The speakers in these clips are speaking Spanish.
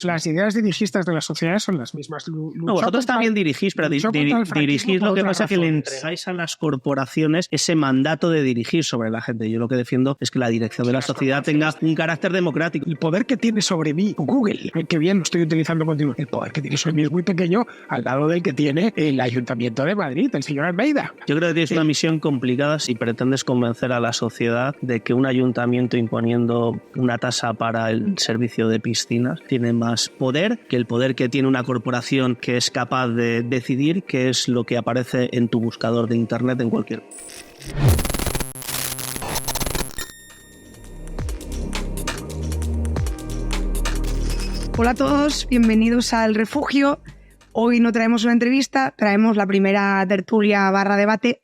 Las ideas dirigistas de las sociedades son las mismas. No, vosotros también dirigís, pero dirigís, lo que pasa es que le entregáis a las corporaciones ese mandato de dirigir sobre la gente. Yo lo que defiendo es que la dirección de la sociedad tenga un carácter democrático. El poder que tiene sobre mí Google, que bien lo estoy utilizando continuamente, el poder que tiene sobre mí es muy pequeño al lado del que tiene el Ayuntamiento de Madrid, el señor Almeida. Yo creo que tienes una misión complicada si pretendes convencer a la sociedad de que un ayuntamiento imponiendo una tasa para el servicio de piscinas tiene más poder que el poder que tiene una corporación que es capaz de decidir qué es lo que aparece en tu buscador de internet en cualquier... Hola a todos, bienvenidos al Refugio. Hoy no traemos una entrevista, traemos la primera tertulia / debate.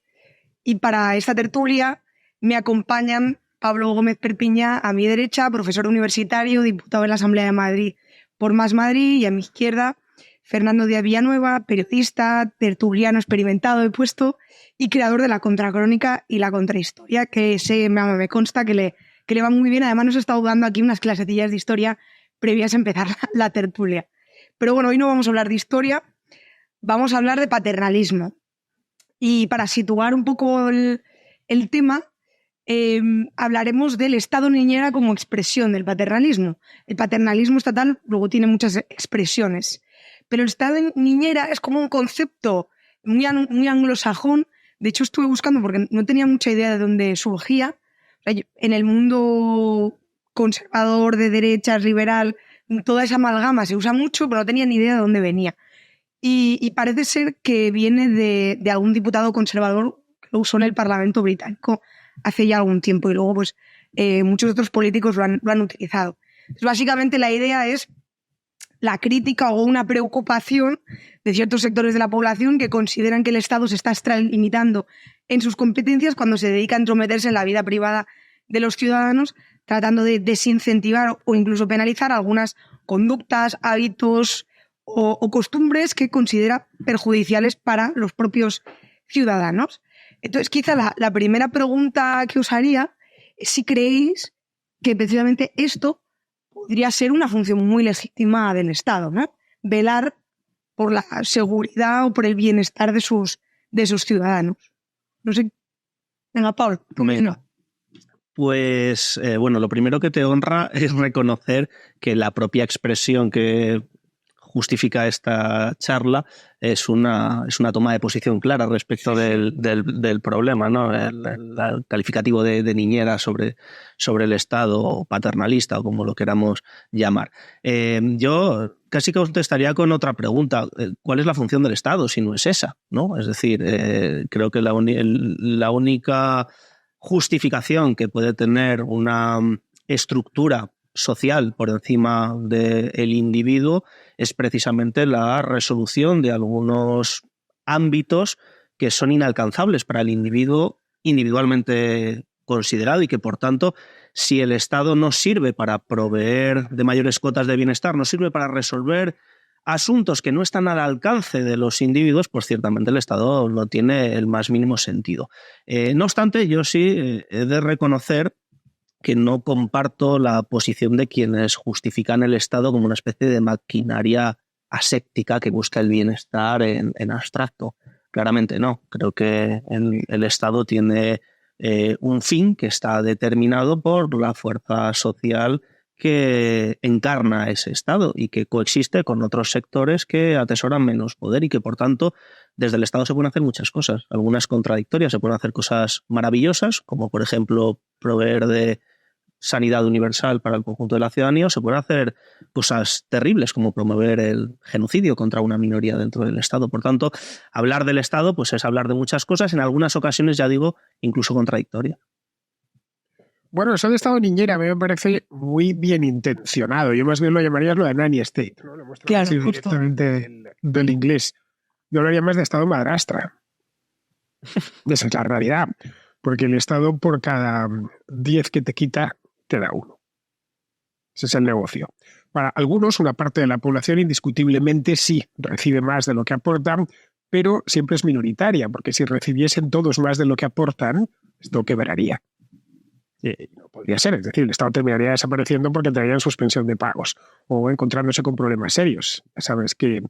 Y para esta tertulia me acompañan Pablo Gómez Perpiñá, a mi derecha, profesor universitario, diputado en la Asamblea de Madrid por Más Madrid, y a mi izquierda, Fernando Díaz Villanueva, periodista, tertuliano experimentado, he puesto, y creador de la contracrónica y la contrahistoria, que me consta que le va muy bien. Además nos ha estado dando aquí unas clasecillas de historia previas a empezar la tertulia. Pero bueno, hoy no vamos a hablar de historia, vamos a hablar de paternalismo. Y para situar un poco el tema, hablaremos del Estado niñera como expresión del paternalismo. El paternalismo estatal luego tiene muchas expresiones, pero el Estado niñera es como un concepto muy anglosajón. De hecho, estuve buscando porque no tenía mucha idea de dónde surgía. En el mundo conservador, de derechas, liberal, toda esa amalgama se usa mucho, pero no tenía ni idea de dónde venía. Y parece ser que viene de algún diputado conservador que lo usó en el Parlamento británico hace ya algún tiempo, y luego pues muchos otros políticos lo han utilizado. Entonces, básicamente la idea es la crítica o una preocupación de ciertos sectores de la población que consideran que el Estado se está extralimitando en sus competencias cuando se dedica a entrometerse en la vida privada de los ciudadanos, tratando de desincentivar o incluso penalizar algunas conductas, hábitos o costumbres que considera perjudiciales para los propios ciudadanos. Entonces, quizá la primera pregunta que os haría es si creéis que precisamente esto podría ser una función muy legítima del Estado, ¿no? Velar por la seguridad o por el bienestar de sus ciudadanos. No sé. Venga, Paul, comienza. Pues, bueno, lo primero que te honra es reconocer que la propia expresión que justifica esta charla es una toma de posición clara respecto del problema, ¿no? El calificativo de niñera sobre el Estado, o paternalista, o como lo queramos llamar. Yo casi contestaría con otra pregunta. ¿Cuál es la función del Estado si no es esa, ¿no? Es decir, creo que la única justificación que puede tener una estructura social por encima del individuo es precisamente la resolución de algunos ámbitos que son inalcanzables para el individuo individualmente considerado, y que por tanto, si el Estado no sirve para proveer de mayores cotas de bienestar, no sirve para resolver asuntos que no están al alcance de los individuos, pues ciertamente el Estado no tiene el más mínimo sentido. No obstante, yo sí he de reconocer que no comparto la posición de quienes justifican el Estado como una especie de maquinaria aséptica que busca el bienestar en abstracto. Claramente no. Creo que el Estado tiene un fin que está determinado por la fuerza social que encarna ese Estado y que coexiste con otros sectores que atesoran menos poder, y que por tanto desde el Estado se pueden hacer muchas cosas, algunas contradictorias. Se pueden hacer cosas maravillosas, como por ejemplo proveer de sanidad universal para el conjunto de la ciudadanía, o se pueden hacer cosas terribles como promover el genocidio contra una minoría dentro del Estado. Por tanto, hablar del Estado pues es hablar de muchas cosas, en algunas ocasiones, ya digo, incluso contradictorias. Bueno, eso de Estado niñera me parece muy bien intencionado. Yo más bien lo llamaría lo de nanny state, ¿no? Lo claro, directamente del inglés. Yo hablaría más de Estado madrastra. Esa es la realidad. Porque el Estado, por cada 10 que te quita, te da 1. Ese es el negocio. Para algunos, una parte de la población indiscutiblemente sí recibe más de lo que aportan, pero siempre es minoritaria, porque si recibiesen todos más de lo que aportan, esto quebraría. No podría ser, es decir, el Estado terminaría desapareciendo porque entraría en suspensión de pagos o encontrándose con problemas serios. Ya sabes que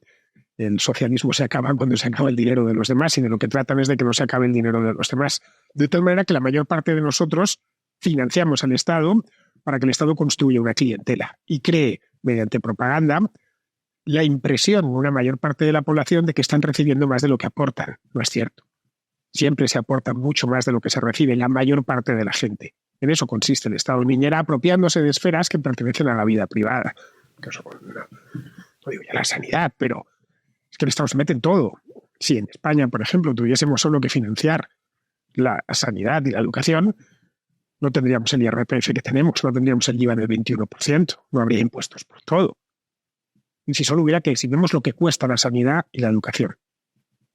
el socialismo se acaba cuando se acaba el dinero de los demás y de lo que tratan es de que no se acabe el dinero de los demás. De tal manera que la mayor parte de nosotros financiamos al Estado para que el Estado construya una clientela y cree, mediante propaganda, la impresión en una mayor parte de la población de que están recibiendo más de lo que aportan. No es cierto. Siempre se aporta mucho más de lo que se recibe la mayor parte de la gente. En eso consiste el Estado niñera, apropiándose de esferas que pertenecen a la vida privada. No digo ya la sanidad, pero es que el Estado se mete en todo. Si en España, por ejemplo, tuviésemos solo que financiar la sanidad y la educación, no tendríamos el IRPF que tenemos, no tendríamos el IVA del 21%, no habría impuestos por todo. Y si solo hubiera si vemos lo que cuesta la sanidad y la educación.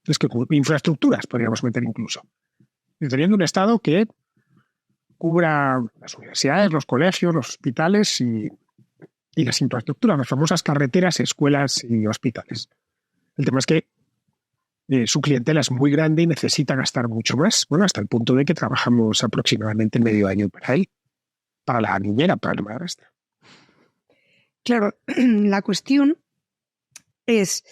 Es que infraestructuras podríamos meter incluso. Y teniendo un Estado que cubra las universidades, los colegios, los hospitales y las infraestructuras, las famosas carreteras, escuelas y hospitales. El tema es que su clientela es muy grande y necesita gastar mucho más, bueno, hasta el punto de que trabajamos aproximadamente medio año para él, para la niñera, para la madrastra. Claro, la cuestión es,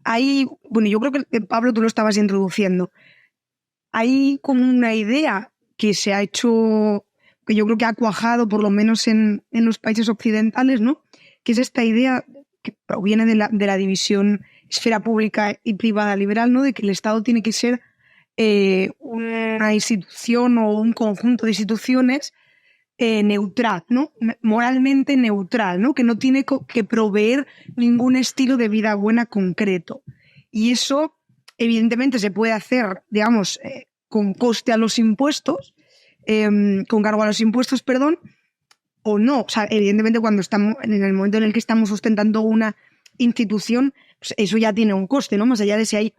ahí, bueno, yo creo que Pablo tú lo estabas introduciendo, hay como una idea que se ha hecho, que yo creo que ha cuajado por lo menos en los países occidentales, ¿no? Que es esta idea que proviene de la división esfera pública y privada liberal, ¿no? De que el Estado tiene que ser una institución o un conjunto de instituciones neutral, ¿no? Moralmente neutral, ¿no? Que no tiene que proveer ningún estilo de vida buena concreto. Y eso, evidentemente, se puede hacer, digamos, con coste a los impuestos, con cargo a los impuestos, perdón, o no. O sea, evidentemente, cuando estamos, en el momento en el que estamos sustentando una institución, pues eso ya tiene un coste, ¿no? Más allá de si hay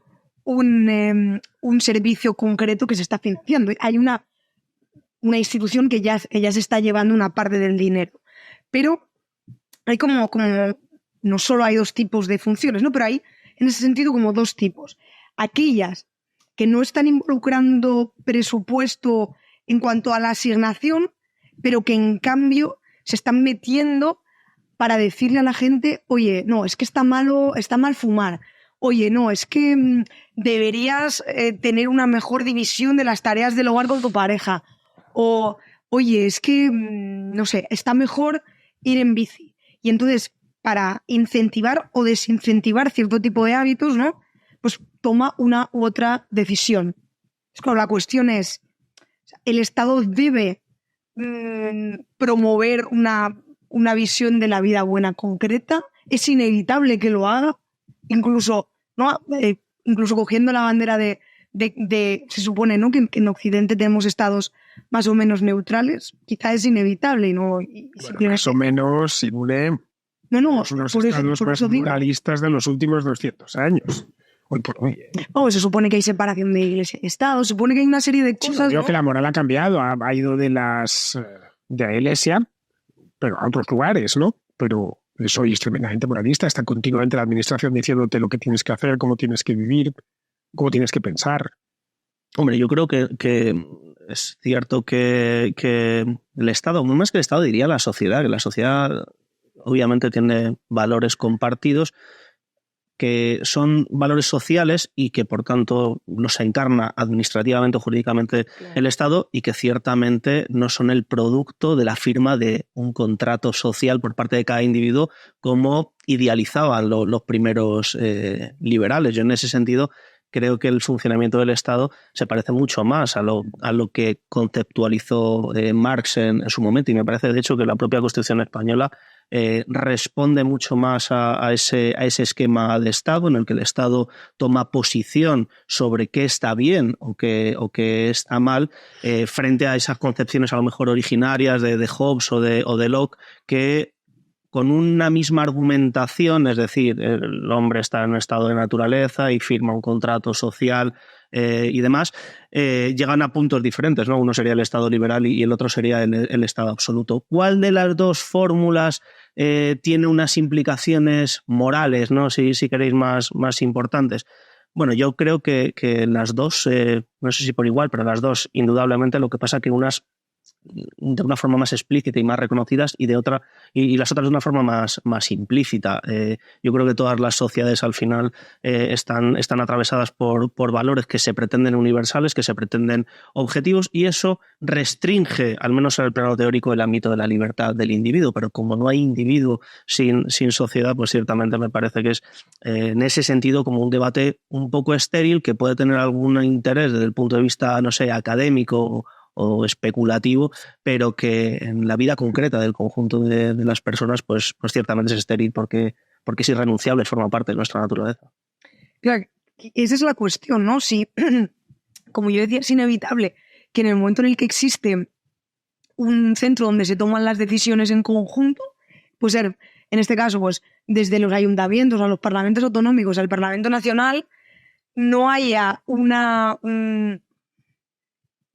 un servicio concreto que se está financiando. Hay una institución que ya se está llevando una parte del dinero. Pero hay como no solo hay dos tipos de funciones, ¿no? Pero hay, en ese sentido, como dos tipos. Aquellas que no están involucrando presupuesto en cuanto a la asignación, pero que en cambio se están metiendo para decirle a la gente, oye, no, es que está mal fumar. Oye, no, es que deberías tener una mejor división de las tareas del hogar con tu pareja. O, oye, es que, no sé, está mejor ir en bici. Y entonces, para incentivar o desincentivar cierto tipo de hábitos, ¿no? Pues toma una u otra decisión. Es claro, la cuestión es, ¿el Estado debe promover una visión de la vida buena concreta? ¿Es inevitable que lo haga? Incluso, ¿no? Incluso cogiendo la bandera de se supone, ¿no? Que en Occidente tenemos estados más o menos neutrales, quizá es inevitable, ¿no? Bueno, más o menos, Simone, no, unos estados más pluralistas de los últimos 200 años. Hoy por hoy. Se supone que hay separación de iglesia y Estado, se supone que hay una serie de cosas. Creo que la moral ha cambiado, ha ido de la iglesia, pero a otros lugares, ¿no? Pero soy extremadamente moralista, está continuamente la administración diciéndote lo que tienes que hacer, cómo tienes que vivir, cómo tienes que pensar. Hombre, yo creo que es cierto que el Estado, más que el Estado diría la sociedad, que la sociedad obviamente tiene valores compartidos que son valores sociales y que por tanto los encarna administrativamente o jurídicamente el Estado y que ciertamente no son el producto de la firma de un contrato social por parte de cada individuo como idealizaban los primeros liberales. Yo en ese sentido creo que el funcionamiento del Estado se parece mucho más a lo que conceptualizó Marx en su momento, y me parece de hecho que la propia Constitución española responde mucho más a ese esquema de Estado en el que el Estado toma posición sobre qué está bien o qué está mal frente a esas concepciones a lo mejor originarias de Hobbes o de Locke, que con una misma argumentación, es decir, el hombre está en un estado de naturaleza y firma un contrato social y demás, llegan a puntos diferentes, ¿no? Uno sería el Estado liberal y el otro sería el Estado absoluto. ¿Cuál de las dos fórmulas tiene unas implicaciones morales, ¿no? Si queréis más importantes? Bueno, yo creo que las dos, no sé si por igual, pero las dos, indudablemente, lo que pasa es que unas de una forma más explícita y más reconocidas, y las otras de una forma más implícita. Yo creo que todas las sociedades al final están atravesadas por valores que se pretenden universales, que se pretenden objetivos, y eso restringe, al menos en el plano teórico, el ámbito de la libertad del individuo. Pero como no hay individuo sin sociedad, pues ciertamente me parece que es en ese sentido como un debate un poco estéril, que puede tener algún interés desde el punto de vista, no sé, académico o especulativo, pero que en la vida concreta del conjunto de las personas, pues ciertamente es estéril, porque es irrenunciable, forma parte de nuestra naturaleza. Claro, esa es la cuestión, ¿no? Si, como yo decía, es inevitable que en el momento en el que existe un centro donde se toman las decisiones en conjunto, pues en este caso, pues desde los ayuntamientos a los parlamentos autonómicos al Parlamento Nacional, no haya una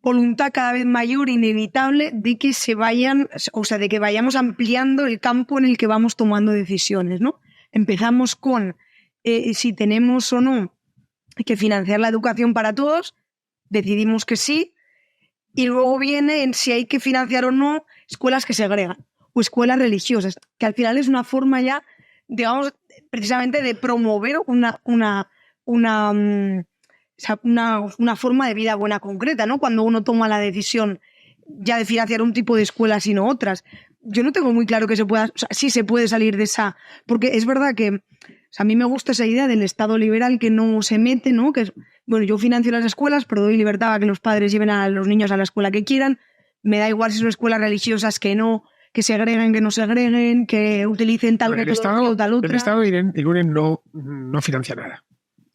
voluntad cada vez mayor, inevitable, de que se vayan, o sea, de que vayamos ampliando el campo en el que vamos tomando decisiones, ¿no? Empezamos con si tenemos o no que financiar la educación para todos, decidimos que sí, y luego viene en si hay que financiar o no escuelas que segregan o escuelas religiosas, que al final es una forma ya, digamos, precisamente de promover una forma de vida buena concreta, ¿no? Cuando uno toma la decisión ya de financiar un tipo de escuelas y no otras. Yo no tengo muy claro que se pueda, o sea, sí se puede salir de esa, porque es verdad que, o sea, a mí me gusta esa idea del Estado liberal que no se mete, ¿no? Que es, bueno, yo financio las escuelas, pero doy libertad a que los padres lleven a los niños a la escuela que quieran. Me da igual si son escuelas religiosas que no, que segreguen, que no segreguen, que utilicen tal metodología o tal otra. El Estado Iguren no financia nada.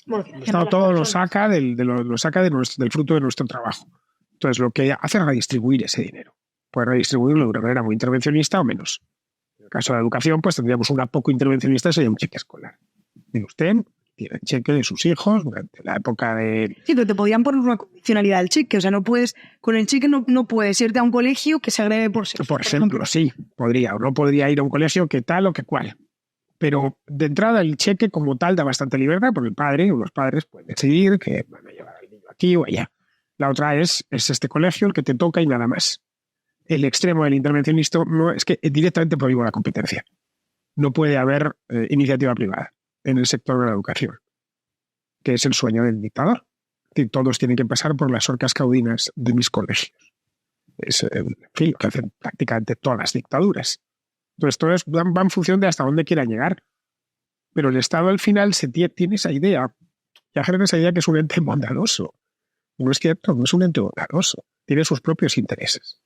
Bueno, el Estado todo lo saca del fruto de nuestro trabajo. Entonces, lo que hace es redistribuir ese dinero. Puede redistribuirlo de una manera muy intervencionista o menos. En el caso de la educación, pues tendríamos una poco intervencionista, sería un cheque escolar. Y usted tiene el cheque de sus hijos durante la época de... Sí, pero te podían poner una condicionalidad del cheque. O sea, no puedes, con el cheque no puedes irte a un colegio que se agregue por sexo. Por ejemplo, sí, podría. O no podría ir a un colegio que tal o que cual. Pero de entrada el cheque como tal da bastante libertad, porque el padre o los padres pueden decidir que van a llevar al niño aquí o allá. La otra es este colegio el que te toca y nada más. El extremo del intervencionismo no, es que directamente prohíbe la competencia. No puede haber iniciativa privada en el sector de la educación, que es el sueño del dictador. Es decir, todos tienen que pasar por las orcas caudinas de mis colegios. Es en fin, lo que hacen prácticamente todas las dictaduras. Entonces, todo va en función de hasta dónde quieran llegar. Pero el Estado al final tiene esa idea. Ya genera esa idea que es un ente bondadoso. No es cierto, no es un ente bondadoso. Tiene sus propios intereses.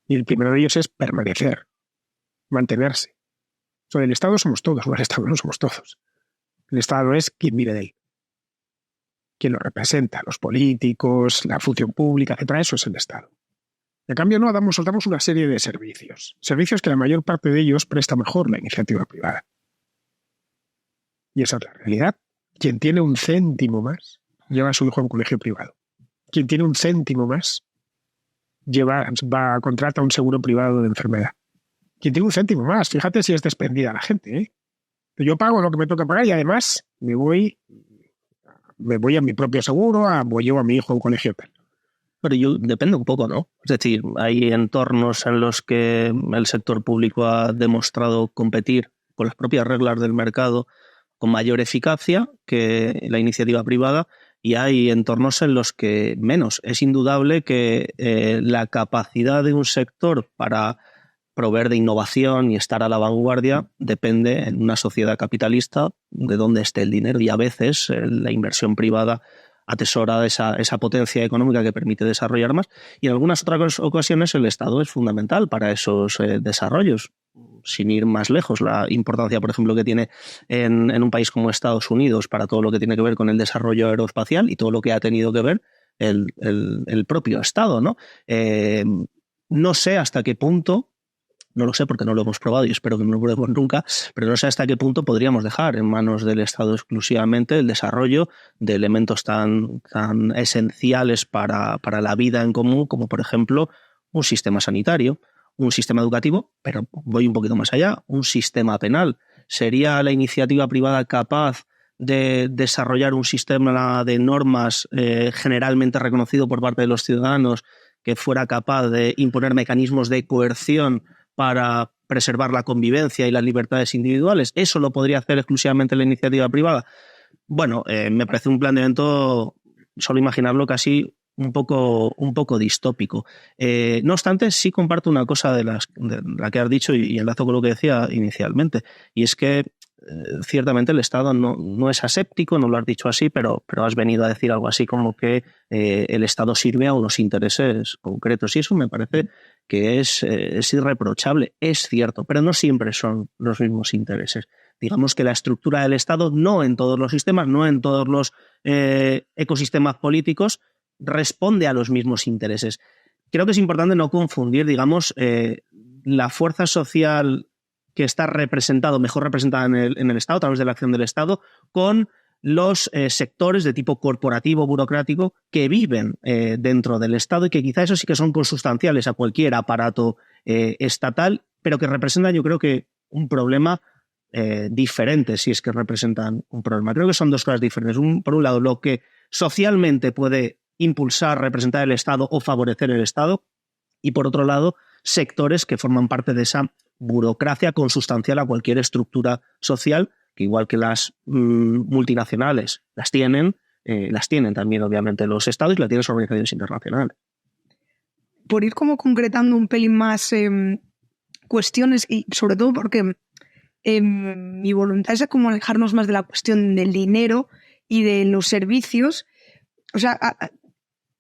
Y el primero de ellos es permanecer, mantenerse. O sea, el Estado somos todos, no el Estado no somos todos. El Estado es quien vive de él. Quien lo representa, los políticos, la función pública, etc. Eso es el Estado. En cambio, no soltamos una serie de servicios. Servicios que la mayor parte de ellos presta mejor la iniciativa privada. Y esa es la realidad. Quien tiene un céntimo más, lleva a su hijo a un colegio privado. Quien tiene un céntimo más, contrata un seguro privado de enfermedad. Quien tiene un céntimo más, fíjate si es despendida la gente, ¿eh? Yo pago lo que me toca pagar y además me voy a mi propio seguro, llevo a mi hijo a un colegio tal. Pero depende un poco, ¿no? Es decir, hay entornos en los que el sector público ha demostrado competir con las propias reglas del mercado con mayor eficacia que la iniciativa privada, y hay entornos en los que menos. Es indudable que la capacidad de un sector para proveer de innovación y estar a la vanguardia depende en una sociedad capitalista de dónde esté el dinero, y a veces la inversión privada atesora esa potencia económica que permite desarrollar más, y en algunas otras ocasiones el Estado es fundamental para esos desarrollos. Sin ir más lejos, la importancia, por ejemplo, que tiene en un país como Estados Unidos para todo lo que tiene que ver con el desarrollo aeroespacial y todo lo que ha tenido que ver el propio Estado, ¿no? No sé hasta qué punto, no lo sé porque no lo hemos probado y espero que no lo probemos nunca, pero no sé hasta qué punto podríamos dejar en manos del Estado exclusivamente el desarrollo de elementos tan esenciales para la vida en común, como por ejemplo un sistema sanitario, un sistema educativo, pero voy un poquito más allá, un sistema penal. ¿Sería la iniciativa privada capaz de desarrollar un sistema de normas generalmente reconocido por parte de los ciudadanos que fuera capaz de imponer mecanismos de coerción para preservar la convivencia y las libertades individuales. ¿Eso lo podría hacer exclusivamente la iniciativa privada? Bueno, me parece un planteamiento, solo imaginarlo, casi un poco distópico. No obstante, sí comparto una cosa de la que has dicho y enlazo con lo que decía inicialmente, y es que ciertamente el Estado no es aséptico, no lo has dicho así, pero has venido a decir algo así como que el Estado sirve a unos intereses concretos, y eso me parece que es irreprochable, es cierto, pero no siempre son los mismos intereses. Digamos que la estructura del Estado, no en todos los sistemas, no en todos los ecosistemas políticos, responde a los mismos intereses. Creo que es importante no confundir, digamos, la fuerza social que está mejor representada en el Estado, a través de la acción del Estado, con los sectores de tipo corporativo, burocrático, que viven dentro del Estado y que quizá eso sí que son consustanciales a cualquier aparato estatal, pero que representan, yo creo que, un problema diferente, si es que representan un problema. Creo que son dos cosas diferentes. Por un lado, lo que socialmente puede impulsar, representar el Estado o favorecer el Estado, y por otro lado, sectores que forman parte de esa burocracia consustancial a cualquier estructura social, que igual que las multinacionales las tienen también obviamente los estados y las tienen las organizaciones internacionales. Por ir como concretando un pelín más cuestiones, y sobre todo porque mi voluntad es como alejarnos más de la cuestión del dinero y de los servicios. O sea,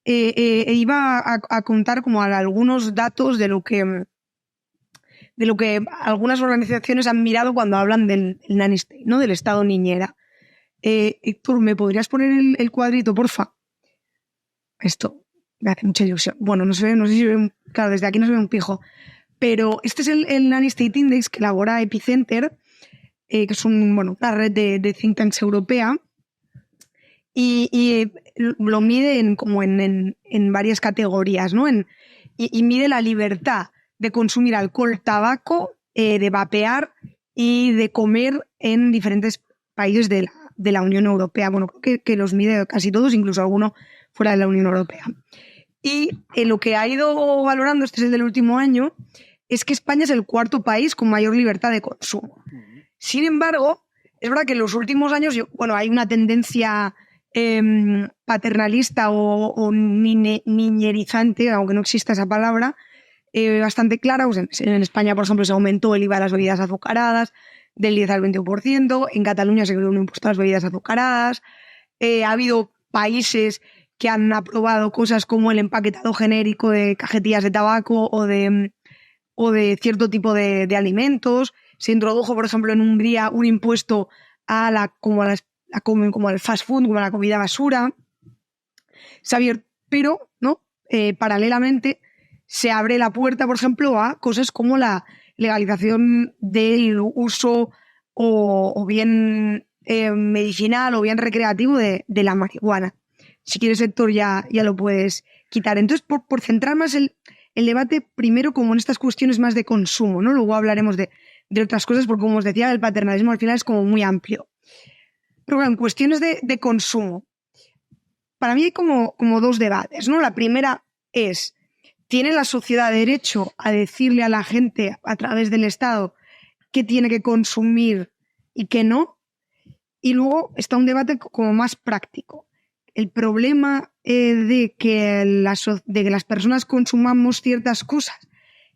iba a contar como algunos datos de lo que algunas organizaciones han mirado cuando hablan del nanny state, ¿no? Del Estado niñera. Héctor, ¿me podrías poner el cuadrito, porfa? Esto me hace mucha ilusión. Bueno, no sé si se ve claro, desde aquí no se ve un pijo. Pero este es el Nanny State Index que elabora Epicenter, que es una red de think tanks europea, y lo mide en varias categorías, ¿no? Y mide la libertad de consumir alcohol, tabaco, de vapear y de comer en diferentes países de la Unión Europea. Bueno, creo que los mide casi todos, incluso alguno fuera de la Unión Europea. Y lo que ha ido valorando, este es el del último año, es que España es el cuarto país con mayor libertad de consumo. Sin embargo, es verdad que en los últimos años hay una tendencia paternalista o niñerizante, aunque no exista esa palabra, bastante clara. Pues en España, por ejemplo, se aumentó el IVA a las bebidas azucaradas del 10 al 20%, en Cataluña se creó un impuesto a las bebidas azucaradas, ha habido países que han aprobado cosas como el empaquetado genérico de cajetillas de tabaco o de cierto tipo de alimentos. Se introdujo, por ejemplo, en Hungría un impuesto como al fast food, como a la comida basura. Pero, ¿no? Paralelamente, se abre la puerta, por ejemplo, a cosas como la legalización del uso o bien medicinal o bien recreativo de la marihuana. Si quieres, Héctor, ya lo puedes quitar. Entonces, por centrar más el debate, primero como en estas cuestiones más de consumo, ¿no? Luego hablaremos de otras cosas, porque como os decía, el paternalismo al final es como muy amplio. Pero bueno, en cuestiones de consumo, para mí hay como dos debates, ¿no? La primera es, ¿tiene la sociedad derecho a decirle a la gente a través del Estado qué tiene que consumir y qué no? Y luego está un debate como más práctico. El problema de que las personas consumamos ciertas cosas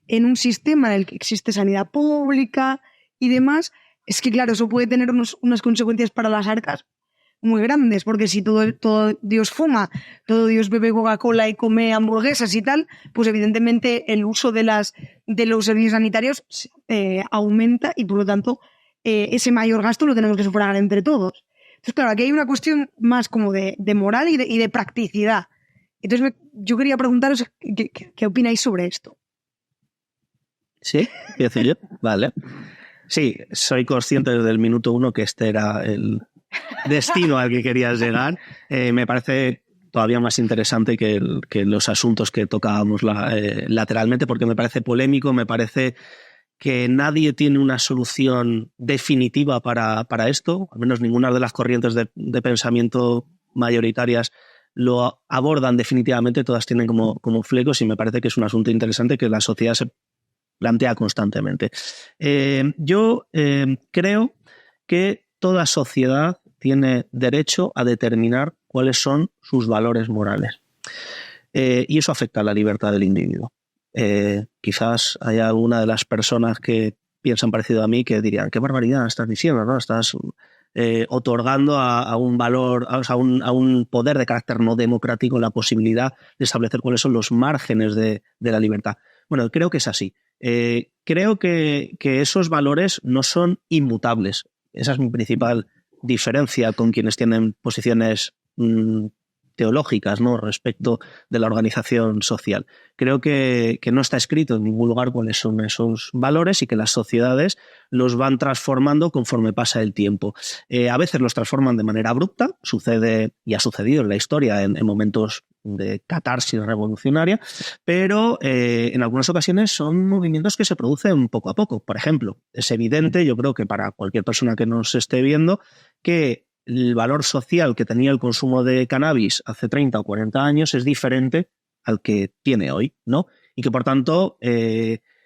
en un sistema en el que existe sanidad pública y demás, es que, claro, eso puede tener unas consecuencias para las arcas muy grandes, porque si todo Dios fuma, todo Dios bebe Coca-Cola y come hamburguesas y tal, pues evidentemente el uso de los servicios sanitarios aumenta y, por lo tanto, ese mayor gasto lo tenemos que sufragar entre todos. Entonces, claro, aquí hay una cuestión más como de moral y de practicidad. Entonces, yo quería preguntaros qué opináis sobre esto. ¿Sí? ¿Qué decir yo? Vale. Sí, soy consciente desde el minuto 1 que este era el destino al que querías llegar. Me parece todavía más interesante que los asuntos que tocábamos lateralmente, porque me parece polémico, me parece que nadie tiene una solución definitiva para esto, al menos ninguna de las corrientes de pensamiento mayoritarias lo abordan definitivamente, todas tienen como flecos, y me parece que es un asunto interesante que la sociedad se plantea constantemente. Yo creo que toda sociedad tiene derecho a determinar cuáles son sus valores morales. Y eso afecta a la libertad del individuo. Quizás haya alguna de las personas que piensan parecido a mí que dirían, qué barbaridad estás diciendo, ¿no? Estás otorgando a un valor, a un poder de carácter no democrático la posibilidad de establecer cuáles son los márgenes de la libertad. Bueno, creo que es así. Creo que esos valores no son inmutables. Esa es mi principal diferencia con quienes tienen posiciones teológicas, ¿no?, respecto de la organización social. Creo que no está escrito en ningún lugar cuáles son esos valores y que las sociedades los van transformando conforme pasa el tiempo. A veces los transforman de manera abrupta, sucede y ha sucedido en la historia en momentos de catarsis revolucionaria, pero en algunas ocasiones son movimientos que se producen poco a poco. Por ejemplo, es evidente, yo creo que para cualquier persona que nos esté viendo, que el valor social que tenía el consumo de cannabis hace 30 o 40 años es diferente al que tiene hoy, ¿no? Y que, por tanto,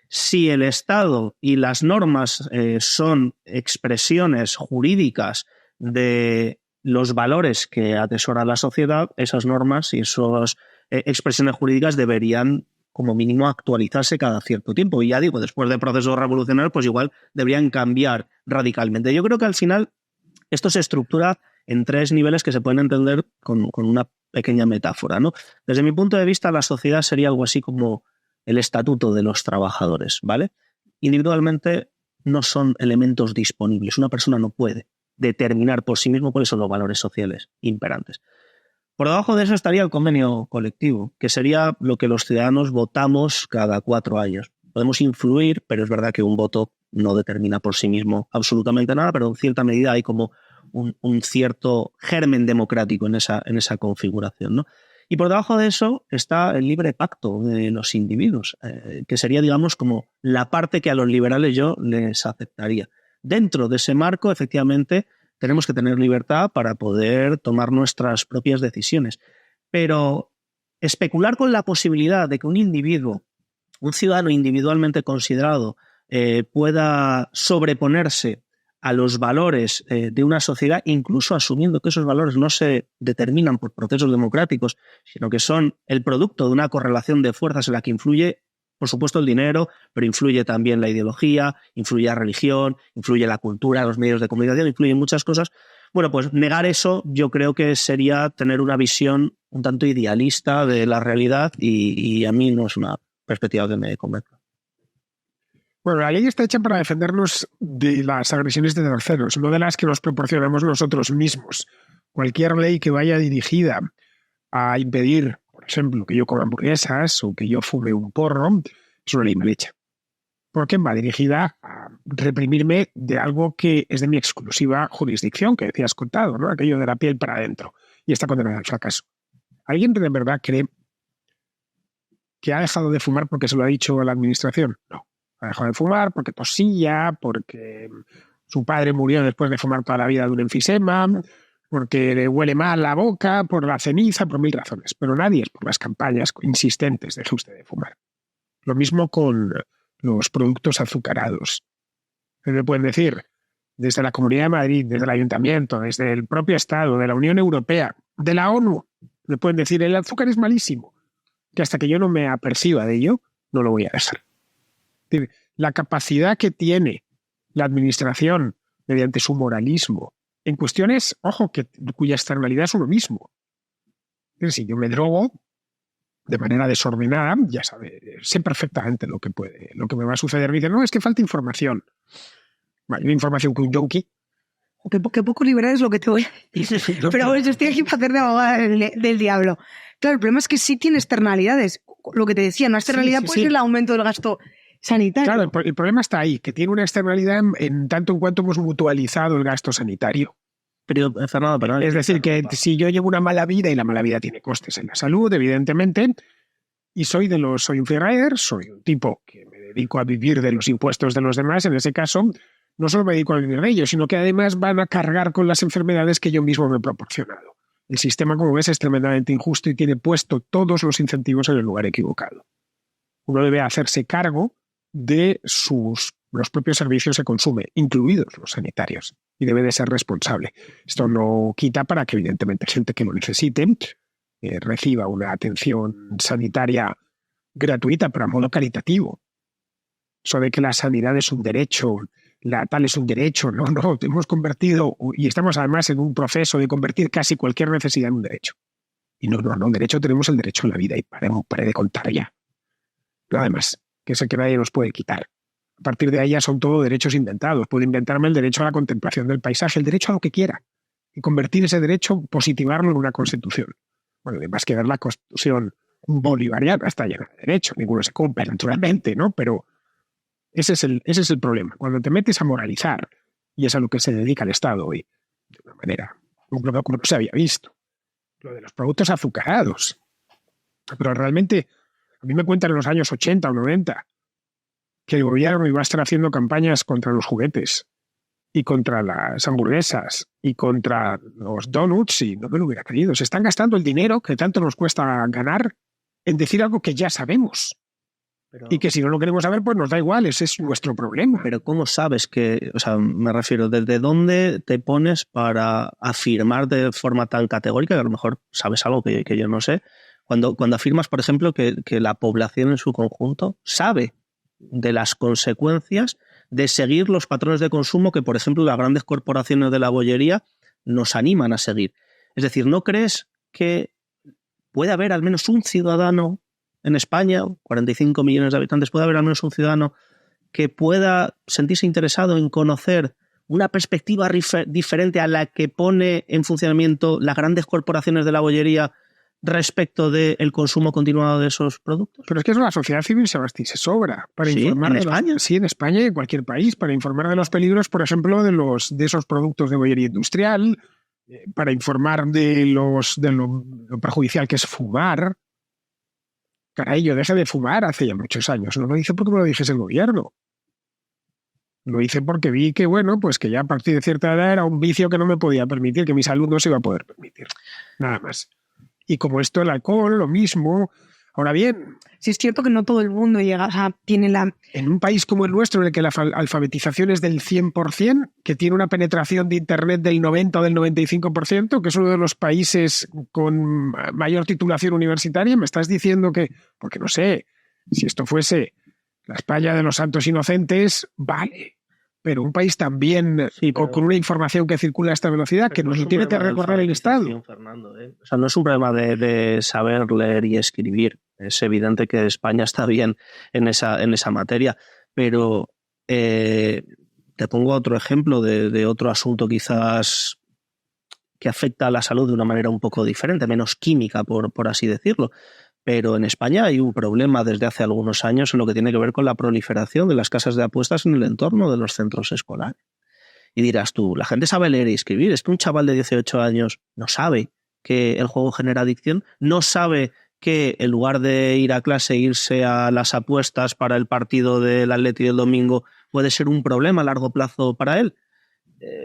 si el Estado y las normas son expresiones jurídicas de los valores que atesora la sociedad, esas normas y esas expresiones jurídicas deberían, como mínimo, actualizarse cada cierto tiempo. Y ya digo, después de procesos revolucionarios, pues igual deberían cambiar radicalmente. Yo creo que al final esto se estructura en 3 niveles que se pueden entender con una pequeña metáfora, ¿no? Desde mi punto de vista, la sociedad sería algo así como el estatuto de los trabajadores, ¿vale? Individualmente no son elementos disponibles. Una persona no puede determinar por sí mismo cuáles son los valores sociales imperantes. Por debajo de eso estaría el convenio colectivo, que sería lo que los ciudadanos votamos cada 4 años. Podemos influir, pero es verdad que un voto no determina por sí mismo absolutamente nada, pero en cierta medida hay como un cierto germen democrático en esa configuración, ¿no? Y por debajo de eso está el libre pacto de los individuos, que sería, digamos, como la parte que a los liberales yo les aceptaría. Dentro de ese marco, efectivamente, tenemos que tener libertad para poder tomar nuestras propias decisiones. Pero especular con la posibilidad de que un individuo, un ciudadano individualmente considerado, pueda sobreponerse a los valores de una sociedad, incluso asumiendo que esos valores no se determinan por procesos democráticos, sino que son el producto de una correlación de fuerzas en la que influye, por supuesto, el dinero, pero influye también la ideología, influye la religión, influye la cultura, los medios de comunicación, influyen muchas cosas. Bueno, pues negar eso yo creo que sería tener una visión un tanto idealista de la realidad y a mí no es una perspectiva que me convenzca. Bueno, la ley está hecha para defendernos de las agresiones de terceros, no de las que nos proporcionamos nosotros mismos. Cualquier ley que vaya dirigida a impedir, por ejemplo, que yo coma hamburguesas o que yo fume un porro, es una ley mal hecha. Porque va dirigida a reprimirme de algo que es de mi exclusiva jurisdicción, que decías contado, ¿no? Aquello de la piel para adentro, y está condenada al fracaso. ¿Alguien de verdad cree que ha dejado de fumar porque se lo ha dicho a la administración? No. Ha dejado de fumar porque tosía, porque su padre murió después de fumar toda la vida de un enfisema, porque le huele mal la boca, por la ceniza, por 1000 razones. Pero nadie es por las campañas insistentes, deje usted de fumar. Lo mismo con los productos azucarados. Me pueden decir, desde la Comunidad de Madrid, desde el Ayuntamiento, desde el propio Estado, de la Unión Europea, de la ONU, me pueden decir, el azúcar es malísimo, que hasta que yo no me aperciba de ello, no lo voy a dejar. La capacidad que tiene la administración mediante su moralismo en cuestiones, ojo, cuya externalidad es uno mismo. Si yo me drogo de manera desordenada, ya sé perfectamente lo que me va a suceder. Me dicen, no, es que falta información. Vale, una información que un yonki. Qué poco liberal es lo que te voy a decir. Pero bueno, yo estoy aquí para hacer de abogada del diablo. Claro, el problema es que sí tiene externalidades. Lo que te decía, una externalidad puede ser el aumento del gasto sanitario. Claro, el problema está ahí, que tiene una externalidad en tanto en cuanto hemos mutualizado el gasto sanitario. Pero, Fernando, es decir, que si yo llevo una mala vida y la mala vida tiene costes en la salud, evidentemente, y soy un freerider, soy un tipo que me dedico a vivir de los impuestos de los demás, en ese caso, no solo me dedico a vivir de ellos, sino que además van a cargar con las enfermedades que yo mismo me he proporcionado. El sistema, como ves, es tremendamente injusto y tiene puesto todos los incentivos en el lugar equivocado. Uno debe hacerse cargo de los propios servicios que consume, incluidos los sanitarios, y debe de ser responsable. Esto no quita para que, evidentemente, gente que lo necesite reciba una atención sanitaria gratuita, pero a modo caritativo. Eso de que la sanidad es un derecho, tal es un derecho, no, hemos convertido, y estamos además en un proceso de convertir casi cualquier necesidad en un derecho. Y no, derecho tenemos el derecho a la vida, y pare de contar ya. Nada más, que es el que nadie nos puede quitar. A partir de ahí ya son todo derechos inventados. Puedo inventarme el derecho a la contemplación del paisaje, el derecho a lo que quiera, y convertir ese derecho, positivarlo en una constitución. Bueno, además que ver la constitución bolivariana está llena de derechos, ninguno se cumple, naturalmente, ¿no? Pero ese es el problema. Cuando te metes a moralizar, y es a lo que se dedica el Estado hoy, de una manera como no se había visto, lo de los productos azucarados. Pero realmente, a mí me cuentan en los años 80 o 90 que el gobierno iba a estar haciendo campañas contra los juguetes y contra las hamburguesas y contra los donuts, y no me lo hubiera creído. Se están gastando el dinero que tanto nos cuesta ganar en decir algo que ya sabemos. Y que si no lo queremos saber, pues nos da igual, ese es nuestro problema. Pero ¿cómo sabes que, o sea, me refiero, desde dónde te pones para afirmar de forma tan categórica, que a lo mejor sabes algo que yo no sé, cuando afirmas, por ejemplo, que la población en su conjunto sabe de las consecuencias de seguir los patrones de consumo que, por ejemplo, las grandes corporaciones de la bollería nos animan a seguir? Es decir, ¿no crees que puede haber al menos un ciudadano en España, 45 millones de habitantes, puede haber al menos un ciudadano que pueda sentirse interesado en conocer una perspectiva diferente a la que pone en funcionamiento las grandes corporaciones de la bollería respecto del consumo continuado de esos productos? Pero es que la sociedad civil, Sebastián, se sobra para ¿Sí? informar ¿En España? Sí, en España y en cualquier país, para informar de los peligros, por ejemplo, de esos productos de bollería industrial, para informar de lo perjudicial que es fumar. Caray, yo dejé de fumar hace ya muchos años. No lo hice porque me lo dijese el gobierno. Lo hice porque vi que, bueno, pues que ya a partir de cierta edad era un vicio que no me podía permitir, que mi salud no se iba a poder permitir. Nada más. Y como esto, el alcohol, lo mismo. Ahora bien, sí es cierto que no todo el mundo llega, o sea, tiene la... En un país como el nuestro, en el que la alfabetización es del 100%, que tiene una penetración de Internet del 90 o del 95%, que es uno de los países con mayor titulación universitaria, me estás diciendo que, porque no sé, si esto fuese la España de los santos inocentes, vale. Pero un país también con una información que circula a esta velocidad, que nos lo tiene que recorrer el Estado. Fernando, O sea, no es un problema de saber leer y escribir. Es evidente que España está bien en esa materia. Pero te pongo otro ejemplo de otro asunto quizás que afecta a la salud de una manera un poco diferente, menos química, por así decirlo. Pero en España hay un problema desde hace algunos años en lo que tiene que ver con la proliferación de las casas de apuestas en el entorno de los centros escolares. Y dirás tú, la gente sabe leer y escribir. Es que un chaval de 18 años no sabe que el juego genera adicción, no sabe que en lugar de ir a clase e irse a las apuestas para el partido del Atleti del domingo puede ser un problema a largo plazo para él.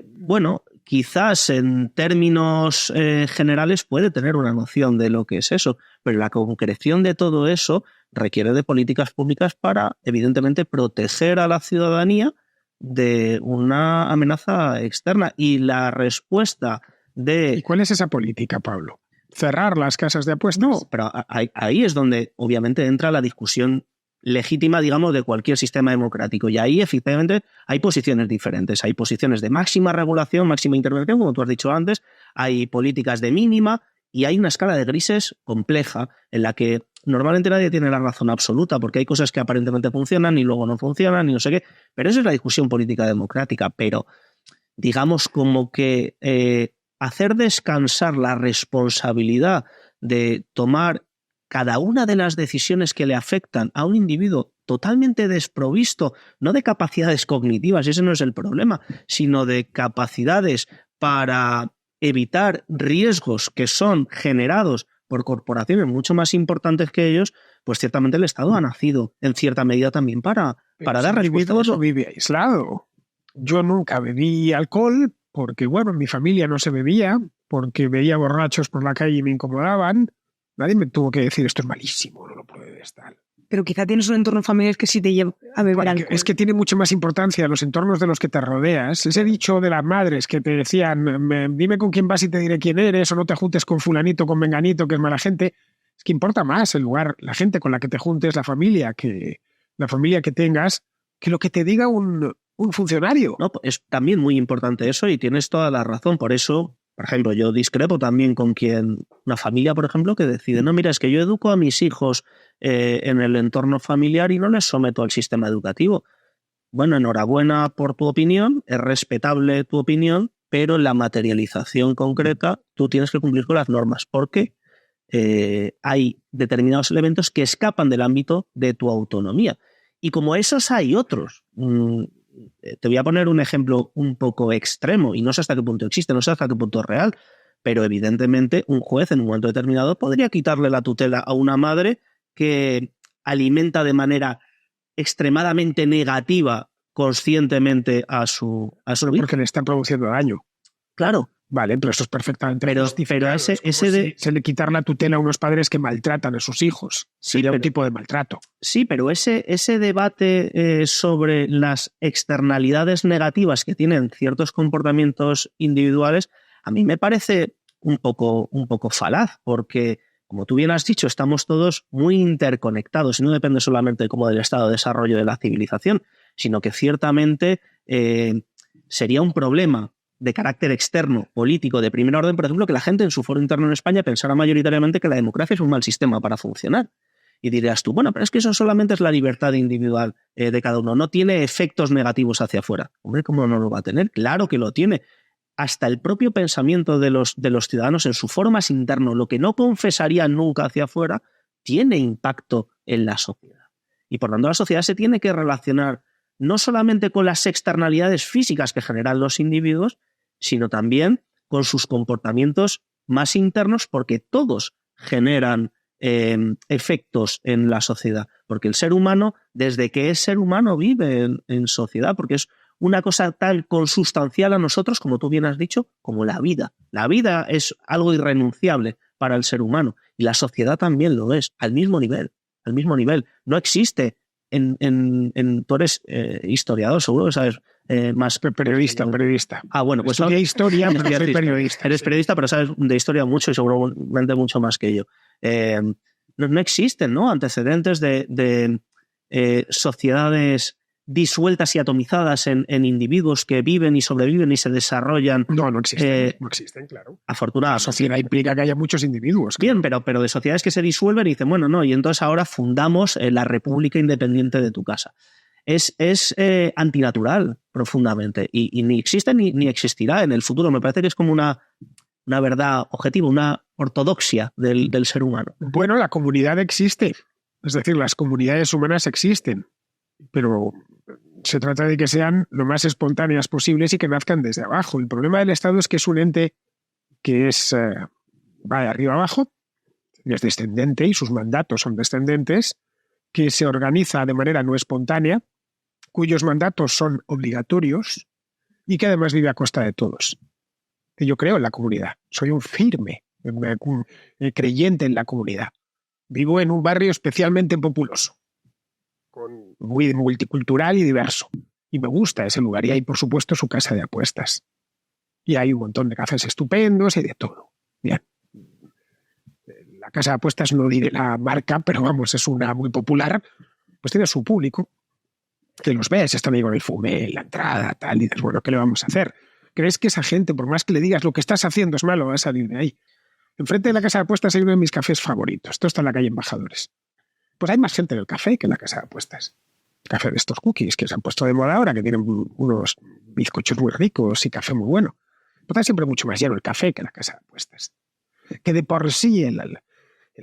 Bueno, quizás en términos generales puede tener una noción de lo que es eso, pero la concreción de todo eso requiere de políticas públicas para, evidentemente, proteger a la ciudadanía de una amenaza externa. Y la respuesta de... ¿Y cuál es esa política, Pablo? ¿Cerrar las casas de apuestas? No, pero ahí es donde obviamente entra la discusión legítima, digamos, de cualquier sistema democrático. Y ahí, efectivamente, hay posiciones diferentes. Hay posiciones de máxima regulación, máxima intervención, como tú has dicho antes. Hay políticas de mínima y hay una escala de grises compleja en la que normalmente nadie tiene la razón absoluta, porque hay cosas que aparentemente funcionan y luego no funcionan y no sé qué. Pero esa es la discusión política democrática. Pero, digamos, como que hacer descansar la responsabilidad de tomar cada una de las decisiones que le afectan a un individuo totalmente desprovisto, no de capacidades cognitivas, ese no es el problema, sino de capacidades para evitar riesgos que son generados por corporaciones mucho más importantes que ellos, pues ciertamente el Estado ha nacido en cierta medida también para dar respuesta a eso. Vive aislado. Yo nunca bebí alcohol porque, bueno, en mi familia no se bebía, porque veía borrachos por la calle y me incomodaban, nadie me tuvo que decir esto es malísimo, no lo pruebes, tal. Pero quizá tienes un entorno familiar que sí te lleva a beber alcohol. Es que tiene mucho más importancia los entornos de los que te rodeas. Ese dicho de las madres que te decían, dime con quién vas y te diré quién eres, o no te juntes con fulanito, con menganito, que es mala gente. Es que importa más el lugar, la gente con la que te juntes, la familia que tengas, que lo que te diga un funcionario. No, es también muy importante eso y tienes toda la razón. Por eso, por ejemplo, yo discrepo también con una familia, por ejemplo, que decide, no, mira, es que yo educo a mis hijos en el entorno familiar y no les someto al sistema educativo. Bueno, enhorabuena por tu opinión, es respetable tu opinión, pero en la materialización concreta tú tienes que cumplir con las normas, porque hay determinados elementos que escapan del ámbito de tu autonomía. Y como esos hay otros. Te voy a poner un ejemplo un poco extremo, y no sé hasta qué punto existe, no sé hasta qué punto es real, pero evidentemente un juez en un momento determinado podría quitarle la tutela a una madre que alimenta de manera extremadamente negativa conscientemente a su hijo. Porque le están produciendo daño. Claro. Vale, pero eso es perfectamente pero ese de quitar la tutela a unos padres que maltratan a sus hijos. Sí, sería un tipo de maltrato. Sí, pero ese debate sobre las externalidades negativas que tienen ciertos comportamientos individuales, a mí me parece un poco falaz, porque, como tú bien has dicho, estamos todos muy interconectados y no depende solamente como del estado de desarrollo de la civilización, sino que ciertamente sería un problema de carácter externo, político, de primer orden, por ejemplo, que la gente en su foro interno en España pensara mayoritariamente que la democracia es un mal sistema para funcionar. Y dirías tú, bueno, pero es que eso solamente es la libertad individual de cada uno, no tiene efectos negativos hacia afuera. Hombre, ¿cómo no lo va a tener? Claro que lo tiene. Hasta el propio pensamiento de los ciudadanos en su foro más interno, lo que no confesarían nunca hacia afuera, tiene impacto en la sociedad. Y por tanto la sociedad se tiene que relacionar no solamente con las externalidades físicas que generan los individuos, sino también con sus comportamientos más internos, porque todos generan efectos en la sociedad. Porque el ser humano, desde que es ser humano, vive en sociedad, porque es una cosa tan consustancial a nosotros, como tú bien has dicho, como la vida. La vida es algo irrenunciable para el ser humano y la sociedad también lo es, al mismo nivel. No existe. Tú eres historiador, seguro que sabes más. Periodista. Ah, bueno, pues estudié historia, pero soy periodista. Eres periodista, pero sabes de historia mucho y seguramente mucho más que yo. No existen, ¿no?, antecedentes de sociedades disueltas y atomizadas en individuos que viven y sobreviven y se desarrollan. No existen, claro. Afortunadamente. La sociedad implica que haya muchos individuos. Bien, pero de sociedades que se disuelven y dicen, bueno, no, y entonces ahora fundamos la República Independiente de tu casa. Es antinatural profundamente y ni existe ni existirá en el futuro. Me parece que es como una verdad objetiva, una ortodoxia del ser humano. Bueno, la comunidad existe. Es decir, las comunidades humanas existen, pero se trata de que sean lo más espontáneas posibles y que nazcan desde abajo. El problema del Estado es que es un ente que va de arriba abajo, es descendente y sus mandatos son descendentes, que se organiza de manera no espontánea, cuyos mandatos son obligatorios y que además vive a costa de todos. Yo creo en la comunidad, soy un firme creyente en la comunidad. Vivo en un barrio especialmente populoso, muy multicultural y diverso. Y me gusta ese lugar. Y hay, por supuesto, su casa de apuestas. Y hay un montón de cafés estupendos y de todo. Bien. La casa de apuestas, no diré la marca, pero vamos, es una muy popular. Pues tiene su público, que los ves, están ahí con el fumé, la entrada, tal, y dices, bueno, ¿qué le vamos a hacer? ¿Crees que esa gente, por más que le digas lo que estás haciendo es malo, va a salir de ahí? Enfrente de la casa de apuestas hay uno de mis cafés favoritos. Esto está en la calle Embajadores. Pues hay más gente en el café que en la casa de apuestas. El café de estos cookies que se han puesto de moda ahora, que tienen unos bizcochos muy ricos y café muy bueno. Pues está siempre mucho más lleno el café que la casa de apuestas. Que de por sí el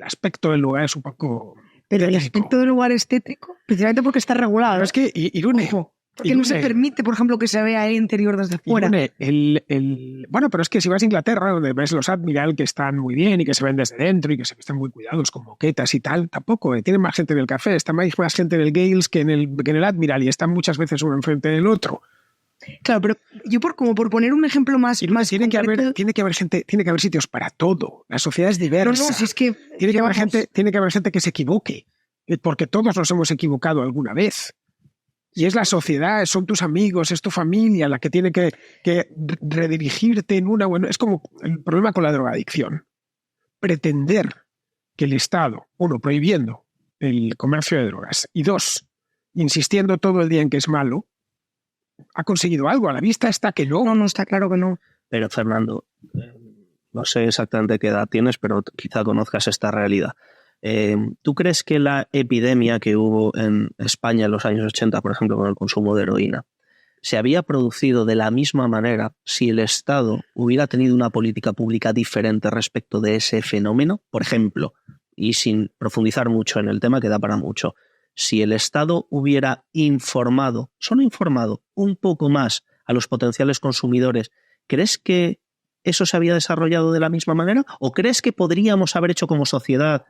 aspecto del lugar es un poco... Pero el aspecto del lugar es tétrico, precisamente porque está regulado. Pero es que Irune... Porque no se permite, por ejemplo, que se vea el interior desde fuera. Bueno, pero es que si vas a Inglaterra, donde ves los Admiral que están muy bien y que se ven desde dentro y que están muy cuidados con moquetas y tal, tampoco. Tienen más gente en el café, está más gente en el Gales que en el Admiral y están muchas veces uno enfrente del otro. Claro, pero yo por poner un ejemplo más tiene que haber sitios para todo. La sociedad es diversa. No, si es que tiene que haber gente que se equivoque, porque todos nos hemos equivocado alguna vez. Y es la sociedad, son tus amigos, es tu familia la que tiene que redirigirte en una buena... Es como el problema con la drogadicción. Pretender que el Estado, uno, prohibiendo el comercio de drogas, y dos, insistiendo todo el día en que es malo, ha conseguido algo. A la vista está que no. No, está claro que no. Pero Fernando, no sé exactamente qué edad tienes, pero quizá conozcas esta realidad. ¿Tú crees que la epidemia que hubo en España en los años 80, por ejemplo, con el consumo de heroína, se había producido de la misma manera si el Estado hubiera tenido una política pública diferente respecto de ese fenómeno? Por ejemplo, y sin profundizar mucho en el tema, que da para mucho, si el Estado hubiera solo informado un poco más a los potenciales consumidores, ¿crees que eso se había desarrollado de la misma manera? ¿O crees que podríamos haber hecho como sociedad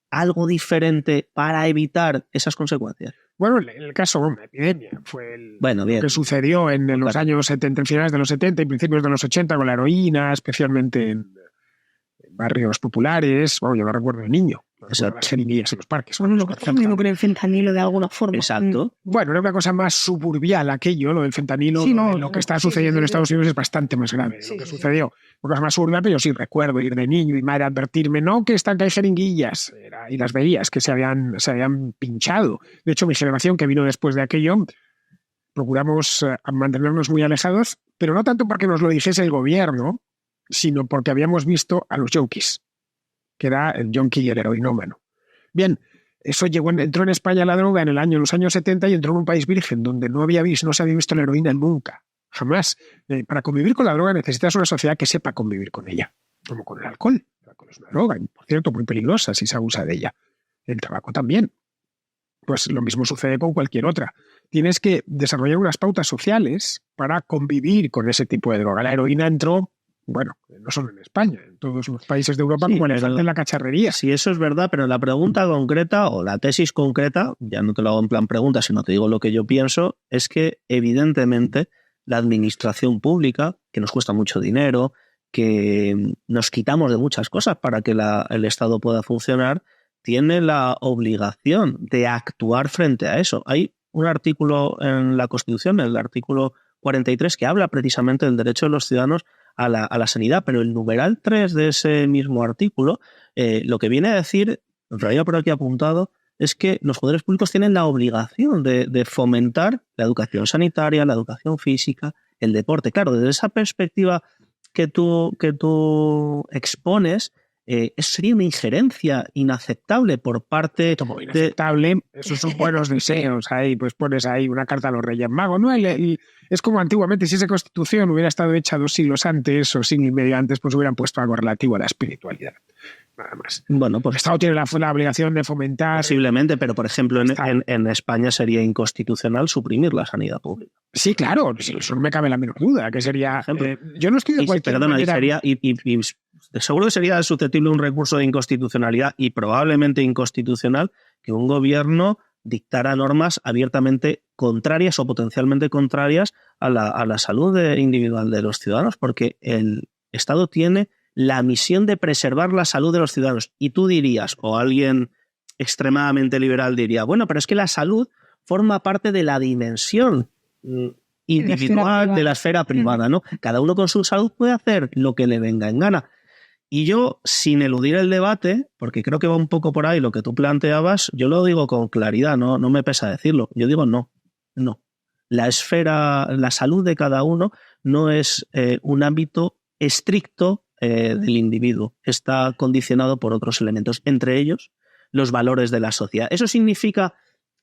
algo diferente para evitar esas consecuencias? Bueno, en el caso de la epidemia fue lo que sucedió en los años 70, en finales de los 70 y principios de los 80 con la heroína, especialmente en barrios populares. Bueno, yo lo recuerdo de niño. Las jeringuillas en los parques. Bueno, lo que está haciendo con el fentanilo de alguna forma. Exacto. Bueno, era una cosa más suburbial aquello, lo del fentanilo. Sí, lo que está sucediendo en Estados Unidos es bastante más grave. Lo que sucedió. Una cosa más suburbial, pero yo sí recuerdo ir de niño y madre advertirme, no, que están que hay jeringuillas. Y las veías que se habían pinchado. De hecho, mi generación que vino después de aquello, procuramos mantenernos muy alejados, pero no tanto porque nos lo dijese el gobierno, sino porque habíamos visto a los junkies, que era el junkie y el heroinómano. Bien, eso entró en España la droga en los años 70 y entró en un país virgen donde no se había visto la heroína nunca, jamás. Para convivir con la droga necesitas una sociedad que sepa convivir con ella, como con el alcohol. El alcohol es una droga, por cierto, muy peligrosa si se abusa de ella. El tabaco también. Pues lo mismo sucede con cualquier otra. Tienes que desarrollar unas pautas sociales para convivir con ese tipo de droga. La heroína entró, bueno, no solo en España, en todos los países de Europa, como en la cacharrería. Sí, eso es verdad, pero la pregunta concreta o la tesis concreta, ya no te lo hago en plan pregunta, sino te digo lo que yo pienso, es que evidentemente la administración pública, que nos cuesta mucho dinero, que nos quitamos de muchas cosas para que el Estado pueda funcionar, tiene la obligación de actuar frente a eso. Hay un artículo en la Constitución, el artículo 43, que habla precisamente del derecho de los ciudadanos a la sanidad, pero el numeral 3 de ese mismo artículo lo que viene a decir, lo traía por aquí apuntado, es que los poderes públicos tienen la obligación de fomentar la educación sanitaria, la educación física, el deporte. Claro, desde esa perspectiva que tú expones, eso sería una injerencia inaceptable por parte inaceptable. Esos son buenos deseos. Ahí pues pones ahí una carta a los Reyes Magos, ¿no? Es como antiguamente, si esa Constitución hubiera estado hecha 2 siglos antes o siglo y medio antes, pues hubieran puesto algo relativo a la espiritualidad. Nada más. Bueno, pues el Estado tiene la obligación de fomentar... Posiblemente, pero por ejemplo en España sería inconstitucional suprimir la sanidad pública. Sí, claro, eso no me cabe la menor duda, que sería... yo no estoy de cualquier manera... Seguro que sería susceptible un recurso de inconstitucionalidad y probablemente inconstitucional que un gobierno dictara normas abiertamente contrarias o potencialmente contrarias a la salud individual de los ciudadanos, porque el Estado tiene la misión de preservar la salud de los ciudadanos. Y tú dirías, o alguien extremadamente liberal diría, bueno, pero es que la salud forma parte de la dimensión individual de la esfera privada, ¿no? Cada uno con su salud puede hacer lo que le venga en gana. Y yo, sin eludir el debate, porque creo que va un poco por ahí lo que tú planteabas, yo lo digo con claridad, no me pesa decirlo. Yo digo no. La salud de cada uno no es un ámbito estricto del individuo. Está condicionado por otros elementos, entre ellos los valores de la sociedad. ¿Eso significa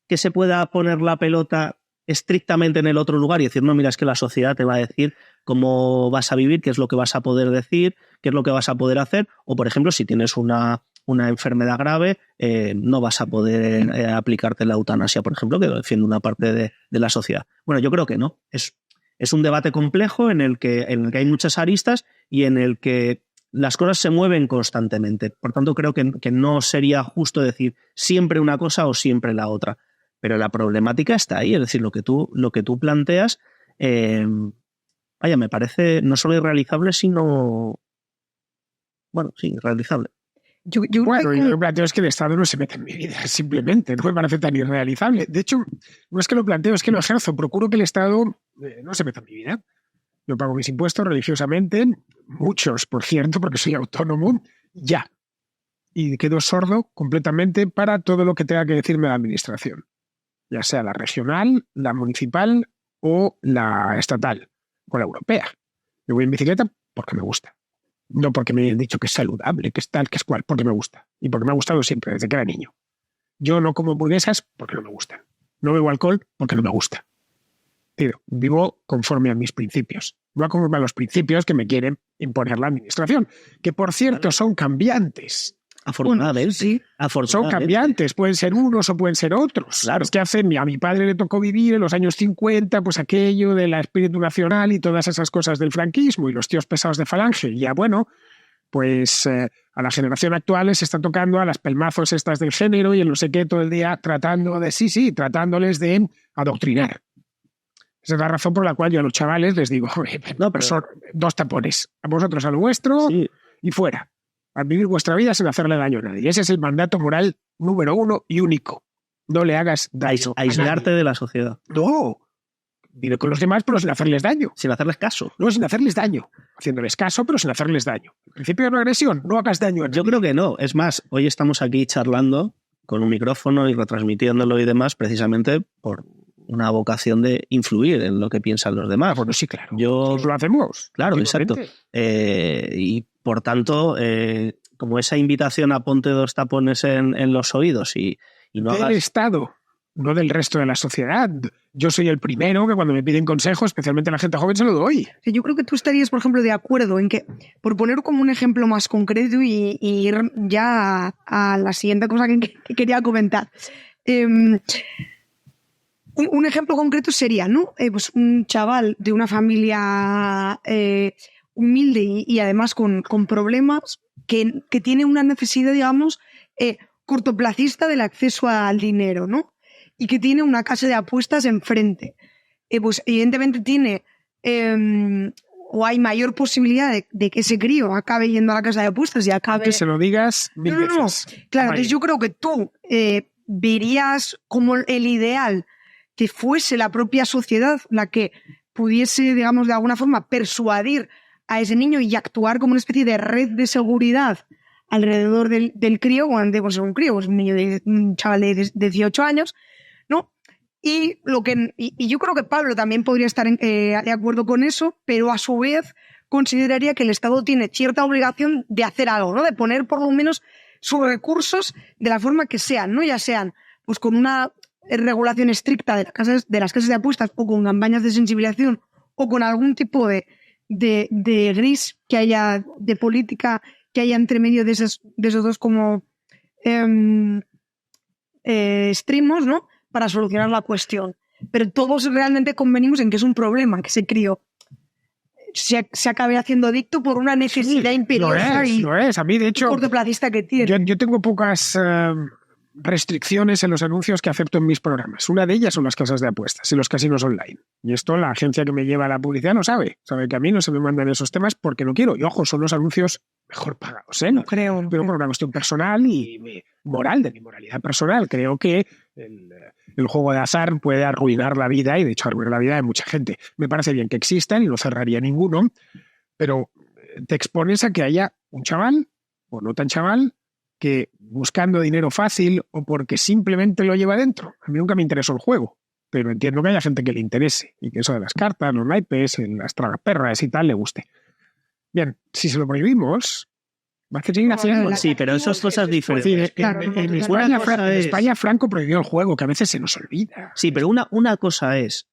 que se pueda poner la pelota estrictamente en el otro lugar y decir, no, mira, es que la sociedad te va a decir cómo vas a vivir, qué es lo que vas a poder decir, qué es lo que vas a poder hacer? O, por ejemplo, si tienes una enfermedad grave, no vas a poder aplicarte la eutanasia, por ejemplo, que defiende una parte de la sociedad. Bueno, yo creo que no. Es un debate complejo en el que hay muchas aristas y en el que las cosas se mueven constantemente. Por tanto, creo que no sería justo decir siempre una cosa o siempre la otra. Pero la problemática está ahí, es decir, lo que tú planteas vaya, me parece no solo irrealizable, sino... Bueno, sí, irrealizable. Yo Bueno, y lo que planteo es que el Estado no se mete en mi vida, simplemente. No me parece tan irrealizable. De hecho, no es que lo planteo, es que lo ejerzo. Procuro que el Estado no se meta en mi vida. Yo pago mis impuestos religiosamente, muchos, por cierto, porque soy autónomo, ya. Y quedo sordo completamente para todo lo que tenga que decirme la administración, ya sea la regional, la municipal o la estatal o la europea. Yo voy en bicicleta porque me gusta. No porque me hayan dicho que es saludable, que es tal, que es cual, porque me gusta. Y porque me ha gustado siempre, desde que era niño. Yo no como hamburguesas porque no me gustan. No bebo alcohol porque no me gusta. Tío, vivo conforme a mis principios. No conforme a los principios que me quieren imponer la administración. Que, por cierto, son cambiantes. Afortunadamente. Sí. Son cambiantes. Pueden ser unos o pueden ser otros. Claro. Es que a mi padre le tocó vivir en los años 50, pues aquello del espíritu nacional y todas esas cosas del franquismo y los tíos pesados de Falange. Y ya, bueno, pues a la generación actual les está tocando a las pelmazos estas del género y el no sé qué todo el día tratándoles de adoctrinar. Esa es la razón por la cual yo a los chavales les digo, no, pero son 2 tapones. A vosotros a lo vuestro y fuera. A vivir vuestra vida sin hacerle daño a nadie. Ese es el mandato moral número 1 y único. No le hagas daño. Aislarte de la sociedad. No. Vive con los demás, pero sin hacerles daño. Sin hacerles caso. No, sin hacerles daño. Haciéndoles caso, pero sin hacerles daño. El principio de no agresión, no hagas daño a nadie. Yo creo que no. Es más, hoy estamos aquí charlando con un micrófono y retransmitiéndolo y demás precisamente por una vocación de influir en lo que piensan los demás. Bueno, sí, claro. Yo lo hacemos. Claro, exacto. Y por tanto, como esa invitación a ponte 2 tapones en los oídos y no hagas... Del Estado, no del resto de la sociedad. Yo soy el primero que cuando me piden consejo, especialmente a la gente joven, se lo doy. Yo creo que tú estarías, por ejemplo, de acuerdo en que, por poner como un ejemplo más concreto y ir ya a la siguiente cosa que quería comentar. Un ejemplo concreto sería, ¿no? Pues un chaval de una familia humilde y además con problemas que tiene una necesidad, digamos, cortoplacista del acceso al dinero, ¿no? Y que tiene una casa de apuestas enfrente. Pues evidentemente tiene o hay mayor posibilidad de que ese crío acabe yendo a la casa de apuestas y acabe... Que se lo digas 1000 veces. No. Claro, entonces yo creo que tú verías como el ideal que fuese la propia sociedad la que pudiese, digamos, de alguna forma persuadir a ese niño y actuar como una especie de red de seguridad alrededor del crío, cuando pues un crío, pues un chaval de 18 años, ¿no? Y yo creo que Pablo también podría estar de acuerdo con eso, pero a su vez consideraría que el Estado tiene cierta obligación de hacer algo, ¿no? De poner por lo menos sus recursos de la forma que sean, ¿no? Ya sean pues con una regulación estricta de las casas de apuestas o con campañas de sensibilización o con algún tipo de gris que haya, de política que haya entre medio de esos 2 como extremos, ¿no? Para solucionar la cuestión. Pero todos realmente convenimos en que es un problema que ese crío se acabe haciendo adicto por una necesidad imperiosa lo es. A mí, de hecho, cortoplacista que tiene. Yo tengo pocas restricciones en los anuncios que acepto en mis programas. Una de ellas son las casas de apuestas y los casinos online. Y esto la agencia que me lleva a la publicidad lo sabe. Sabe que a mí no se me mandan esos temas porque no quiero. Y ojo, son los anuncios mejor pagados, ¿eh? No creo. Pero por una cuestión personal y moral, de mi moralidad personal. Creo que el juego de azar puede arruinar la vida y de hecho arruinar la vida de mucha gente. Me parece bien que existan y no cerraría ninguno, pero te expones a que haya un chaval o no tan chaval que buscando dinero fácil o porque simplemente lo lleva dentro. A mí nunca me interesó el juego, pero entiendo que haya gente que le interese y que eso de las cartas, los naipes, las tragaperras y tal le guste. Bien, si se lo prohibimos, va a seguir haciendo. Sí, pero eso es cosas diferentes. En España Franco prohibió el juego, que a veces se nos olvida. Sí, pero una cosa es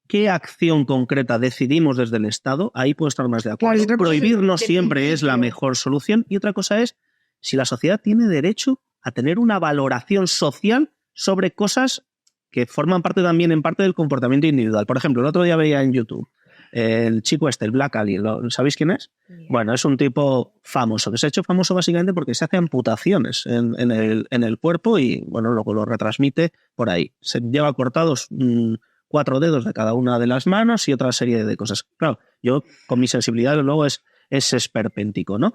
qué acción concreta decidimos desde el Estado, ahí puedo estar más de acuerdo. Prohibir no siempre es la mejor solución, y otra cosa es si la sociedad tiene derecho a tener una valoración social sobre cosas que forman parte también en parte del comportamiento individual. Por ejemplo, el otro día veía en YouTube el chico el Black Ali, ¿sabéis quién es? Bueno, es un tipo famoso, que se ha hecho famoso básicamente porque se hace amputaciones en el cuerpo y bueno, luego lo retransmite por ahí. Se lleva cortados 4 dedos de cada una de las manos y otra serie de cosas. Claro, yo con mi sensibilidad luego es esperpéntico, ¿no?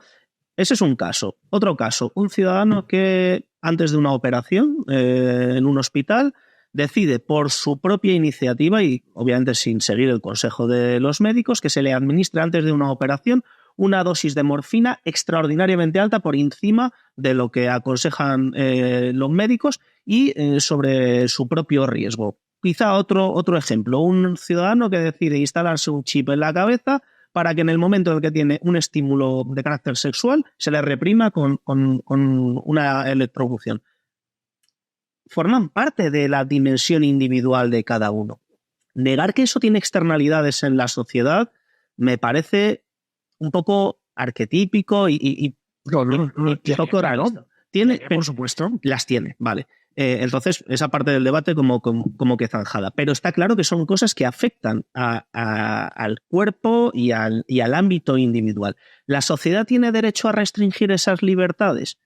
Ese es un caso. Otro caso, un ciudadano que antes de una operación en un hospital decide por su propia iniciativa y obviamente sin seguir el consejo de los médicos que se le administre antes de una operación una dosis de morfina extraordinariamente alta por encima de lo que aconsejan los médicos y sobre su propio riesgo. Quizá otro ejemplo, un ciudadano que decide instalarse un chip en la cabeza para que en el momento en el que tiene un estímulo de carácter sexual se le reprima con una electrocución. Forman parte de la dimensión individual de cada uno. Negar que eso tiene externalidades en la sociedad me parece un poco arquetípico y poco realista. ¿Tiene? Por supuesto. Las tiene, vale. Entonces, esa parte del debate como que zanjada. Pero está claro que son cosas que afectan al cuerpo y al ámbito individual. ¿La sociedad tiene derecho a restringir esas libertades?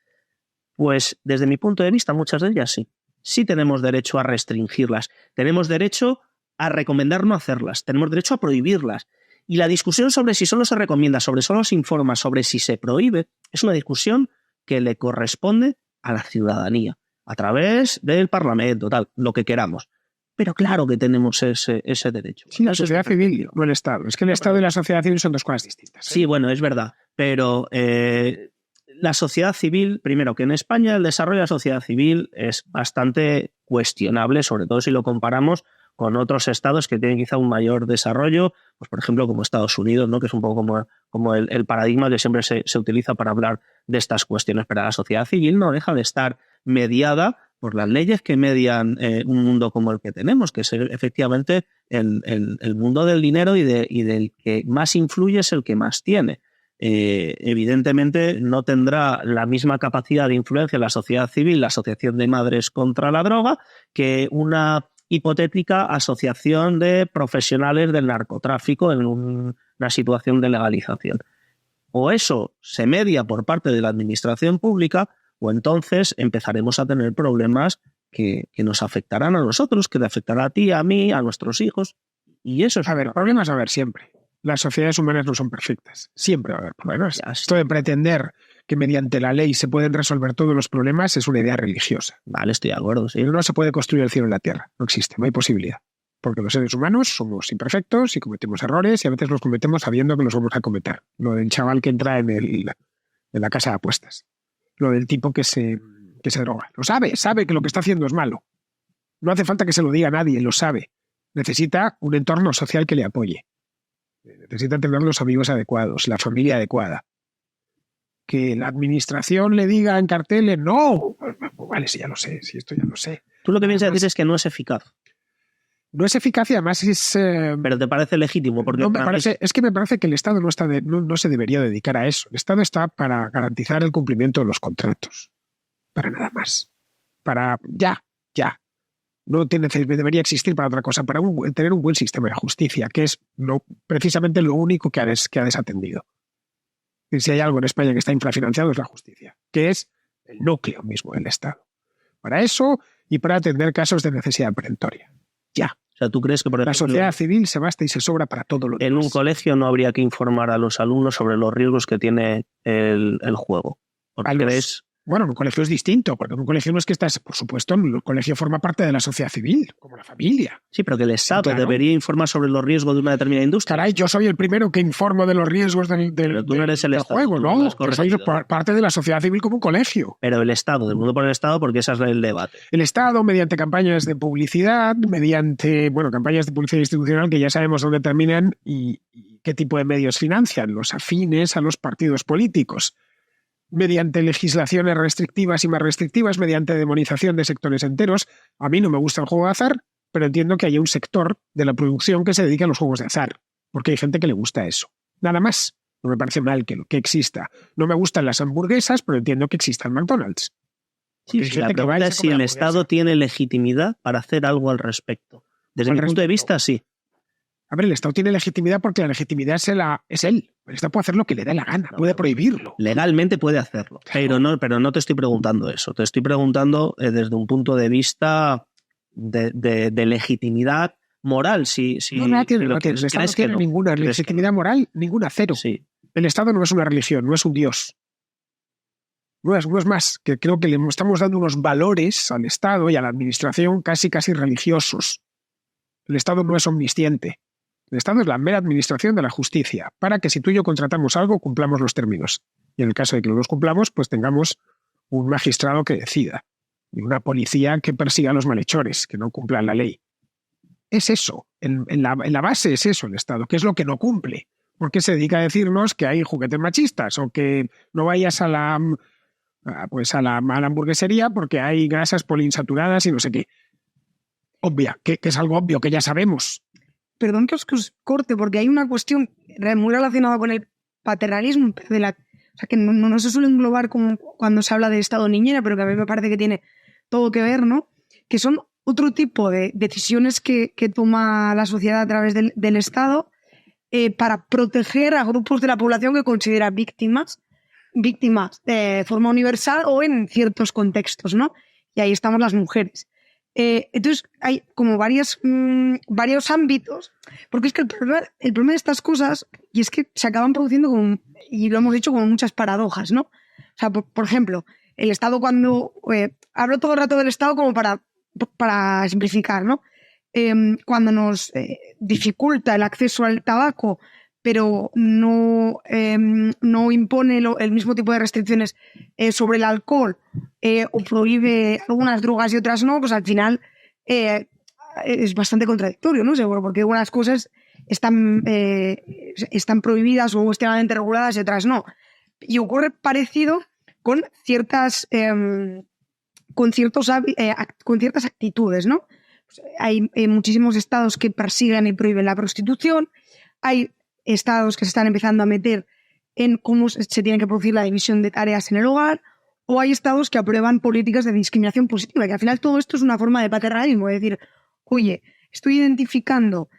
Pues, desde mi punto de vista, muchas de ellas sí. Sí tenemos derecho a restringirlas. Tenemos derecho a recomendar no hacerlas. Tenemos derecho a prohibirlas. Y la discusión sobre si solo se recomienda, sobre solo se informa, sobre si se prohíbe, es una discusión que le corresponde a la ciudadanía, a través del Parlamento, tal, lo que queramos. Pero claro que tenemos ese derecho. Sí, la sociedad civil, no el Estado. Es que el Estado y la sociedad civil son dos cosas distintas. Sí, bueno, es verdad. Pero la sociedad civil, primero que en España el desarrollo de la sociedad civil es bastante cuestionable, sobre todo si lo comparamos con otros estados que tienen quizá un mayor desarrollo, pues por ejemplo como Estados Unidos, ¿no? Que es un poco como el paradigma que siempre se utiliza para hablar de estas cuestiones. Pero la sociedad civil no deja de estar mediada por las leyes que median un mundo como el que tenemos, que es efectivamente el mundo del dinero y del que más influye es el que más tiene. Evidentemente no tendrá la misma capacidad de influencia en la sociedad civil, la Asociación de Madres contra la Droga, que una hipotética asociación de profesionales del narcotráfico en una situación de legalización. O eso se media por parte de la administración pública, o entonces empezaremos a tener problemas que nos afectarán a nosotros, que te afectará a ti, a mí, a nuestros hijos. Y eso es... A ver, problemas va a haber siempre. Las sociedades humanas no son perfectas. Siempre va a haber problemas. Esto de pretender que mediante la ley se pueden resolver todos los problemas es una idea religiosa. Vale, estoy de acuerdo, sí. No se puede construir el cielo en la tierra. No existe, no hay posibilidad. Porque los seres humanos somos imperfectos y cometemos errores y a veces los cometemos sabiendo que los vamos a cometer. Lo del chaval que entra en la casa de apuestas. Lo del tipo que se droga. Lo sabe que lo que está haciendo es malo. No hace falta que se lo diga a nadie, lo sabe. Necesita un entorno social que le apoye. Necesita tener los amigos adecuados, la familia adecuada. Que la administración le diga en carteles, no, vale, sí, ya lo sé, sí, esto ya lo sé. Tú lo que piensas decir es que no es eficaz. No es eficaz y además es... Pero te parece legítimo. Porque no, es que me parece que el Estado no se debería dedicar a eso. El Estado está para garantizar el cumplimiento de los contratos. Para nada más. Para ya. No debería existir para otra cosa, para tener un buen sistema de justicia, que es precisamente lo único que ha desatendido. Y si hay algo en España que está infrafinanciado es la justicia, que es el núcleo mismo del Estado. Para eso y para atender casos de necesidad perentoria. Ya. O sea, ¿tú crees que, por ejemplo, la sociedad civil se basta y se sobra para todo lo demás? En un colegio no habría que informar a los alumnos sobre los riesgos que tiene el juego? Bueno, en un colegio es distinto, porque en un colegio no es que estás, por supuesto, el colegio forma parte de la sociedad civil, como la familia. Sí, pero que el Estado debería informar sobre los riesgos de una determinada industria. Caray, yo soy el primero que informo de los riesgos del tú no eres el Estado, juego, ¿no? Soy parte de la sociedad civil como un colegio. Pero el Estado, del mundo por el Estado, porque ese es el debate. El Estado, mediante campañas de publicidad, campañas de publicidad institucional que ya sabemos dónde terminan y qué tipo de medios financian, los afines a los partidos políticos. Mediante legislaciones restrictivas y más restrictivas, mediante demonización de sectores enteros. A mí no me gusta el juego de azar, pero entiendo que haya un sector de la producción que se dedica a los juegos de azar, porque hay gente que le gusta eso. Nada más. No me parece mal que exista. No me gustan las hamburguesas, pero entiendo que existan McDonald's. Sí, la pregunta es si el Estado tiene legitimidad para hacer algo al respecto. Desde mi punto de vista, sí. A ver, el Estado tiene legitimidad porque la legitimidad es él. El Estado puede hacer lo que le dé la gana, puede prohibirlo. Legalmente puede hacerlo, pero no te estoy preguntando eso. Te estoy preguntando desde un punto de vista de legitimidad moral. Si No tiene, lo no tiene. que El Estado no crees que tiene no. ninguna legitimidad moral, ninguna, cero. Sí. El Estado no es una religión, no es un Dios. No es más, que creo que le estamos dando unos valores al Estado y a la administración casi religiosos. El Estado no es omnisciente. El Estado es la mera administración de la justicia, para que si tú y yo contratamos algo, cumplamos los términos. Y en el caso de que no los cumplamos, pues tengamos un magistrado que decida y una policía que persiga a los malhechores, que no cumplan la ley. Es eso. En la base es eso el Estado, que es lo que no cumple. Porque se dedica a decirnos que hay juguetes machistas o que no vayas a la hamburguesería porque hay grasas poliinsaturadas y no sé qué. Obvia, que es algo obvio, que ya sabemos. Perdón que os corte, porque hay una cuestión muy relacionada con el paternalismo, o sea, que no se suele englobar como cuando se habla de Estado niñera, pero que a mí me parece que tiene todo que ver, ¿no? Que son otro tipo de decisiones que toma la sociedad a través del Estado para proteger a grupos de la población que considera víctimas de forma universal o en ciertos contextos, ¿no? Y ahí estamos las mujeres. Entonces hay como varios ámbitos, porque es que el problema de estas cosas, y es que se acaban produciendo, y lo hemos dicho, como muchas paradojas, ¿no? O sea, por ejemplo, el Estado cuando... hablo todo el rato del Estado como para simplificar, ¿no? Cuando nos dificulta el acceso al tabaco, pero no impone el mismo tipo de restricciones sobre el alcohol o prohíbe algunas drogas y otras no, pues al final es bastante contradictorio, ¿no? Seguro, porque algunas cosas están prohibidas o extremadamente reguladas y otras no. Y ocurre parecido con ciertas actitudes, ¿no? Pues hay muchísimos estados que persiguen y prohíben la prostitución, hay estados que se están empezando a meter en cómo se tiene que producir la división de tareas en el hogar, o hay estados que aprueban políticas de discriminación positiva, que al final todo esto es una forma de paternalismo, es decir, oye, estoy identificando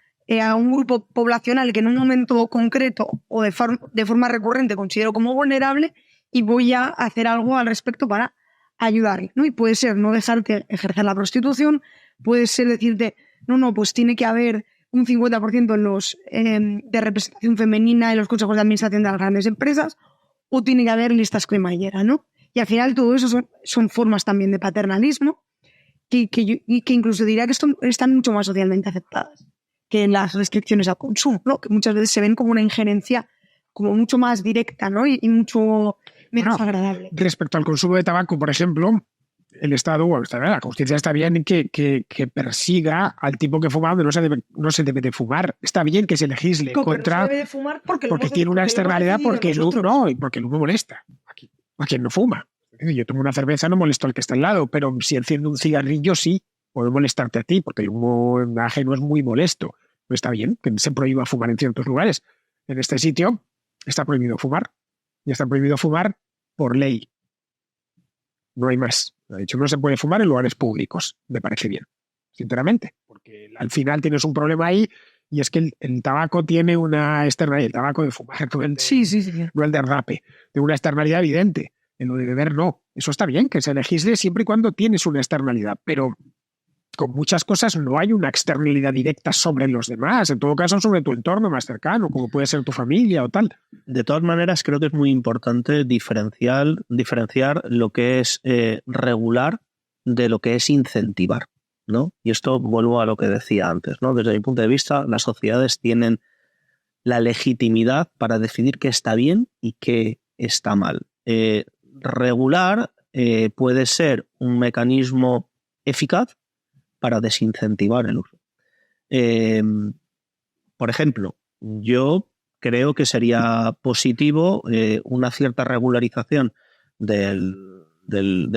a un grupo poblacional que en un momento concreto o de forma recurrente considero como vulnerable y voy a hacer algo al respecto para ayudarle, ¿no? Y puede ser no dejarte ejercer la prostitución, puede ser decirte, no, pues tiene que haber un 50% en los de representación femenina en los consejos de administración de las grandes empresas, o tiene que haber listas cremallera, ¿no? Y al final todo eso son formas también de paternalismo que incluso diría que están mucho más socialmente aceptadas que en las restricciones al consumo, ¿no? Que muchas veces se ven como una injerencia como mucho más directa, ¿no? Y mucho menos agradable. Respecto al consumo de tabaco, por ejemplo, el Estado, la justicia está bien que persiga al tipo que fuma donde no se debe de fumar. Está bien que se legisle contra... No se debe de fumar porque tiene una externalidad, porque el humo molesta a quien no fuma. Yo tomo una cerveza, no molesto al que está al lado, pero si enciendo un cigarrillo sí puede molestarte a ti, porque el humo ajeno es muy molesto. No está bien que se prohíba fumar en ciertos lugares. En este sitio está prohibido fumar. Y está prohibido fumar por ley. No hay más. De hecho, no se puede fumar en lugares públicos. Me parece bien, sinceramente. Porque al final tienes un problema ahí, y es que el tabaco tiene una externalidad. El tabaco de fumar, no el de rape. Tiene una externalidad evidente. En lo de beber no. Eso está bien, que se legisle siempre y cuando tienes una externalidad. Pero con muchas cosas no hay una externalidad directa sobre los demás. En todo caso, sobre tu entorno más cercano, como puede ser tu familia o tal. De todas maneras, creo que es muy importante diferenciar lo que es regular de lo que es incentivar, ¿no? Y esto vuelvo a lo que decía antes, ¿no? Desde mi punto de vista, las sociedades tienen la legitimidad para decidir qué está bien y qué está mal. Regular puede ser un mecanismo eficaz para desincentivar el uso. Por ejemplo, yo creo que sería positivo una cierta regularización del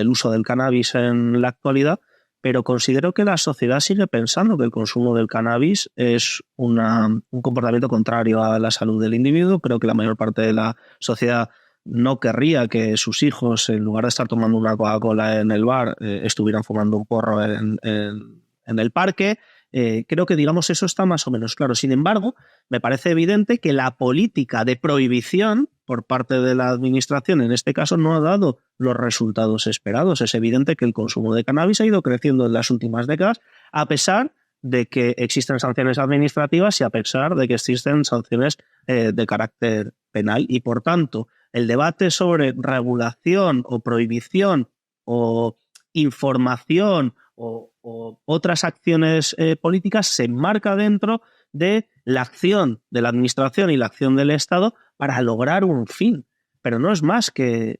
uso del cannabis en la actualidad, pero considero que la sociedad sigue pensando que el consumo del cannabis es un comportamiento contrario a la salud del individuo. Creo que la mayor parte de la sociedad no querría que sus hijos, en lugar de estar tomando una Coca-Cola en el bar, estuvieran fumando un porro en el parque. Creo que, digamos, eso está más o menos claro. Sin embargo, me parece evidente que la política de prohibición por parte de la administración, en este caso, no ha dado los resultados esperados. Es evidente que el consumo de cannabis ha ido creciendo en las últimas décadas, a pesar de que existen sanciones administrativas y a pesar de que existen sanciones de carácter penal. Y por tanto, el debate sobre regulación o prohibición o información o otras acciones políticas se enmarca dentro de la acción de la administración y la acción del Estado para lograr un fin. Pero no es más que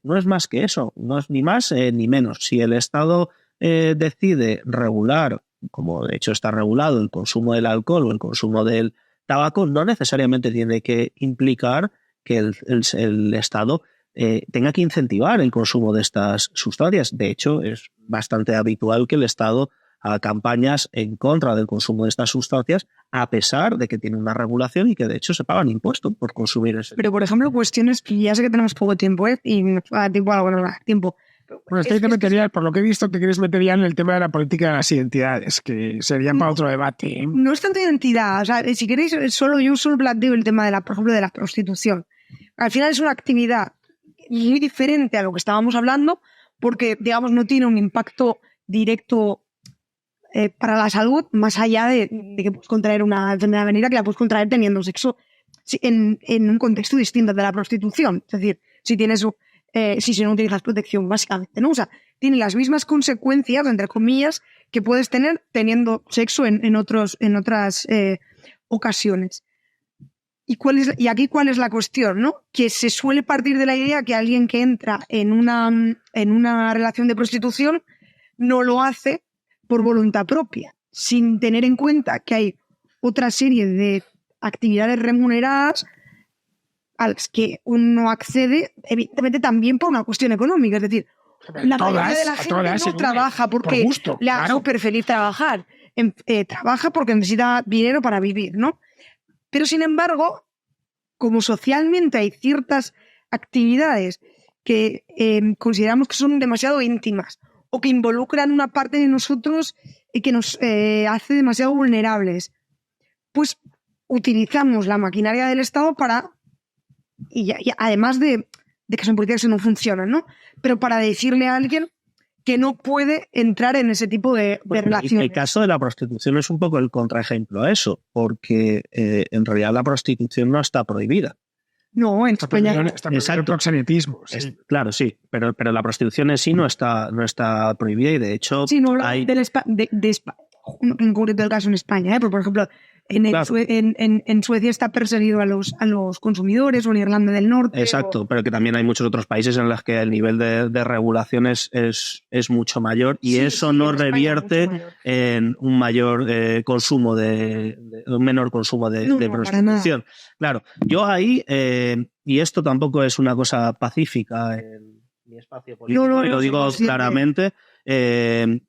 eso, no es ni más ni menos. Si el Estado decide regular, como de hecho está regulado, el consumo del alcohol o el consumo del tabaco, no necesariamente tiene que implicar que el Estado tenga que incentivar el consumo de estas sustancias. De hecho, es bastante habitual que el Estado haga campañas en contra del consumo de estas sustancias, a pesar de que tiene una regulación y que de hecho se pagan impuestos por consumir ese. Pero, por ejemplo, cuestiones que ya sé que tenemos poco tiempo, y nos va a dar tiempo a algo, no da tiempo. Bueno, te metería, por lo que he visto, te quieres meter ya en el tema de la política de las identidades, que sería para otro debate, ¿eh? No es tanto identidad, o sea, si queréis, yo solo planteo el tema de por ejemplo, de la prostitución. Al final es una actividad muy diferente a lo que estábamos hablando, porque, digamos, no tiene un impacto directo para la salud, más allá de que puedes contraer una enfermedad venérea que la puedes contraer teniendo sexo en un contexto distinto de la prostitución. Es decir, si no utilizas protección, básicamente, ¿no? O sea, tiene las mismas consecuencias, entre comillas, que puedes tener teniendo sexo en otras ocasiones. ¿Y aquí cuál es la cuestión, no? Que se suele partir de la idea que alguien que entra en una relación de prostitución no lo hace por voluntad propia, sin tener en cuenta que hay otra serie de actividades remuneradas a las que uno accede, evidentemente también por una cuestión económica. Es decir, la mayoría de la gente no trabaja porque le hace súper feliz trabajar. Trabaja porque necesita dinero para vivir, ¿no? Pero, sin embargo, como socialmente hay ciertas actividades que consideramos que son demasiado íntimas o que involucran una parte de nosotros y que nos hace demasiado vulnerables, pues utilizamos la maquinaria del Estado para, y además de que son políticas que no funcionan, ¿no? Pero para decirle a alguien que no puede entrar en ese tipo de relaciones. El caso de la prostitución es un poco el contraejemplo a eso, porque en realidad la prostitución no está prohibida. No, en España está prohibido el proxenetismo. Sí. Claro, sí, pero la prostitución en sí no está prohibida y de hecho sí, no hay... en concreto el caso en España, pero por ejemplo en Suecia está perseguido a los consumidores, o en Irlanda del Norte. Exacto, pero que también hay muchos otros países en los que el nivel de regulación es mucho mayor y eso no revierte en un mayor consumo un menor consumo de prostitución. Claro, yo ahí, y esto tampoco es una cosa pacífica en mi espacio político, y lo digo claramente, el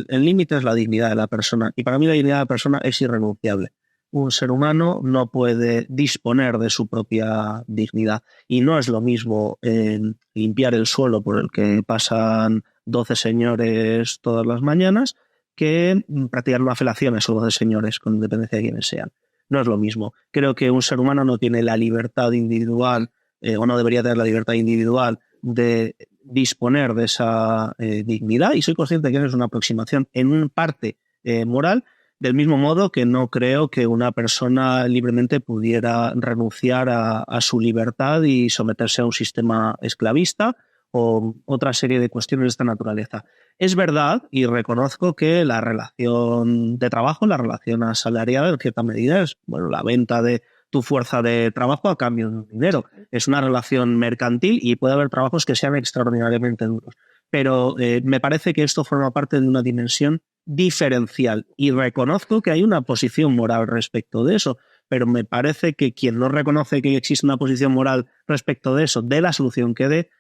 límite es la dignidad de la persona y para mí la dignidad de la persona es irrenunciable. Un ser humano no puede disponer de su propia dignidad y no es lo mismo limpiar el suelo por el que pasan 12 señores todas las mañanas que practicar una felación a esos 12 señores con independencia de quienes sean. No es lo mismo. Creo que un ser humano no tiene la libertad individual o no debería tener la libertad individual de disponer de esa dignidad y soy consciente de que es una aproximación en una parte moral, del mismo modo que no creo que una persona libremente pudiera renunciar a su libertad y someterse a un sistema esclavista o otra serie de cuestiones de esta naturaleza. Es verdad y reconozco que la relación de trabajo, la relación asalariada en cierta medida es la venta de tu fuerza de trabajo a cambio de dinero. Es una relación mercantil y puede haber trabajos que sean extraordinariamente duros. Pero me parece que esto forma parte de una dimensión diferencial y reconozco que hay una posición moral respecto de eso, pero me parece que quien no reconoce que existe una posición moral respecto de eso, de la solución que dé,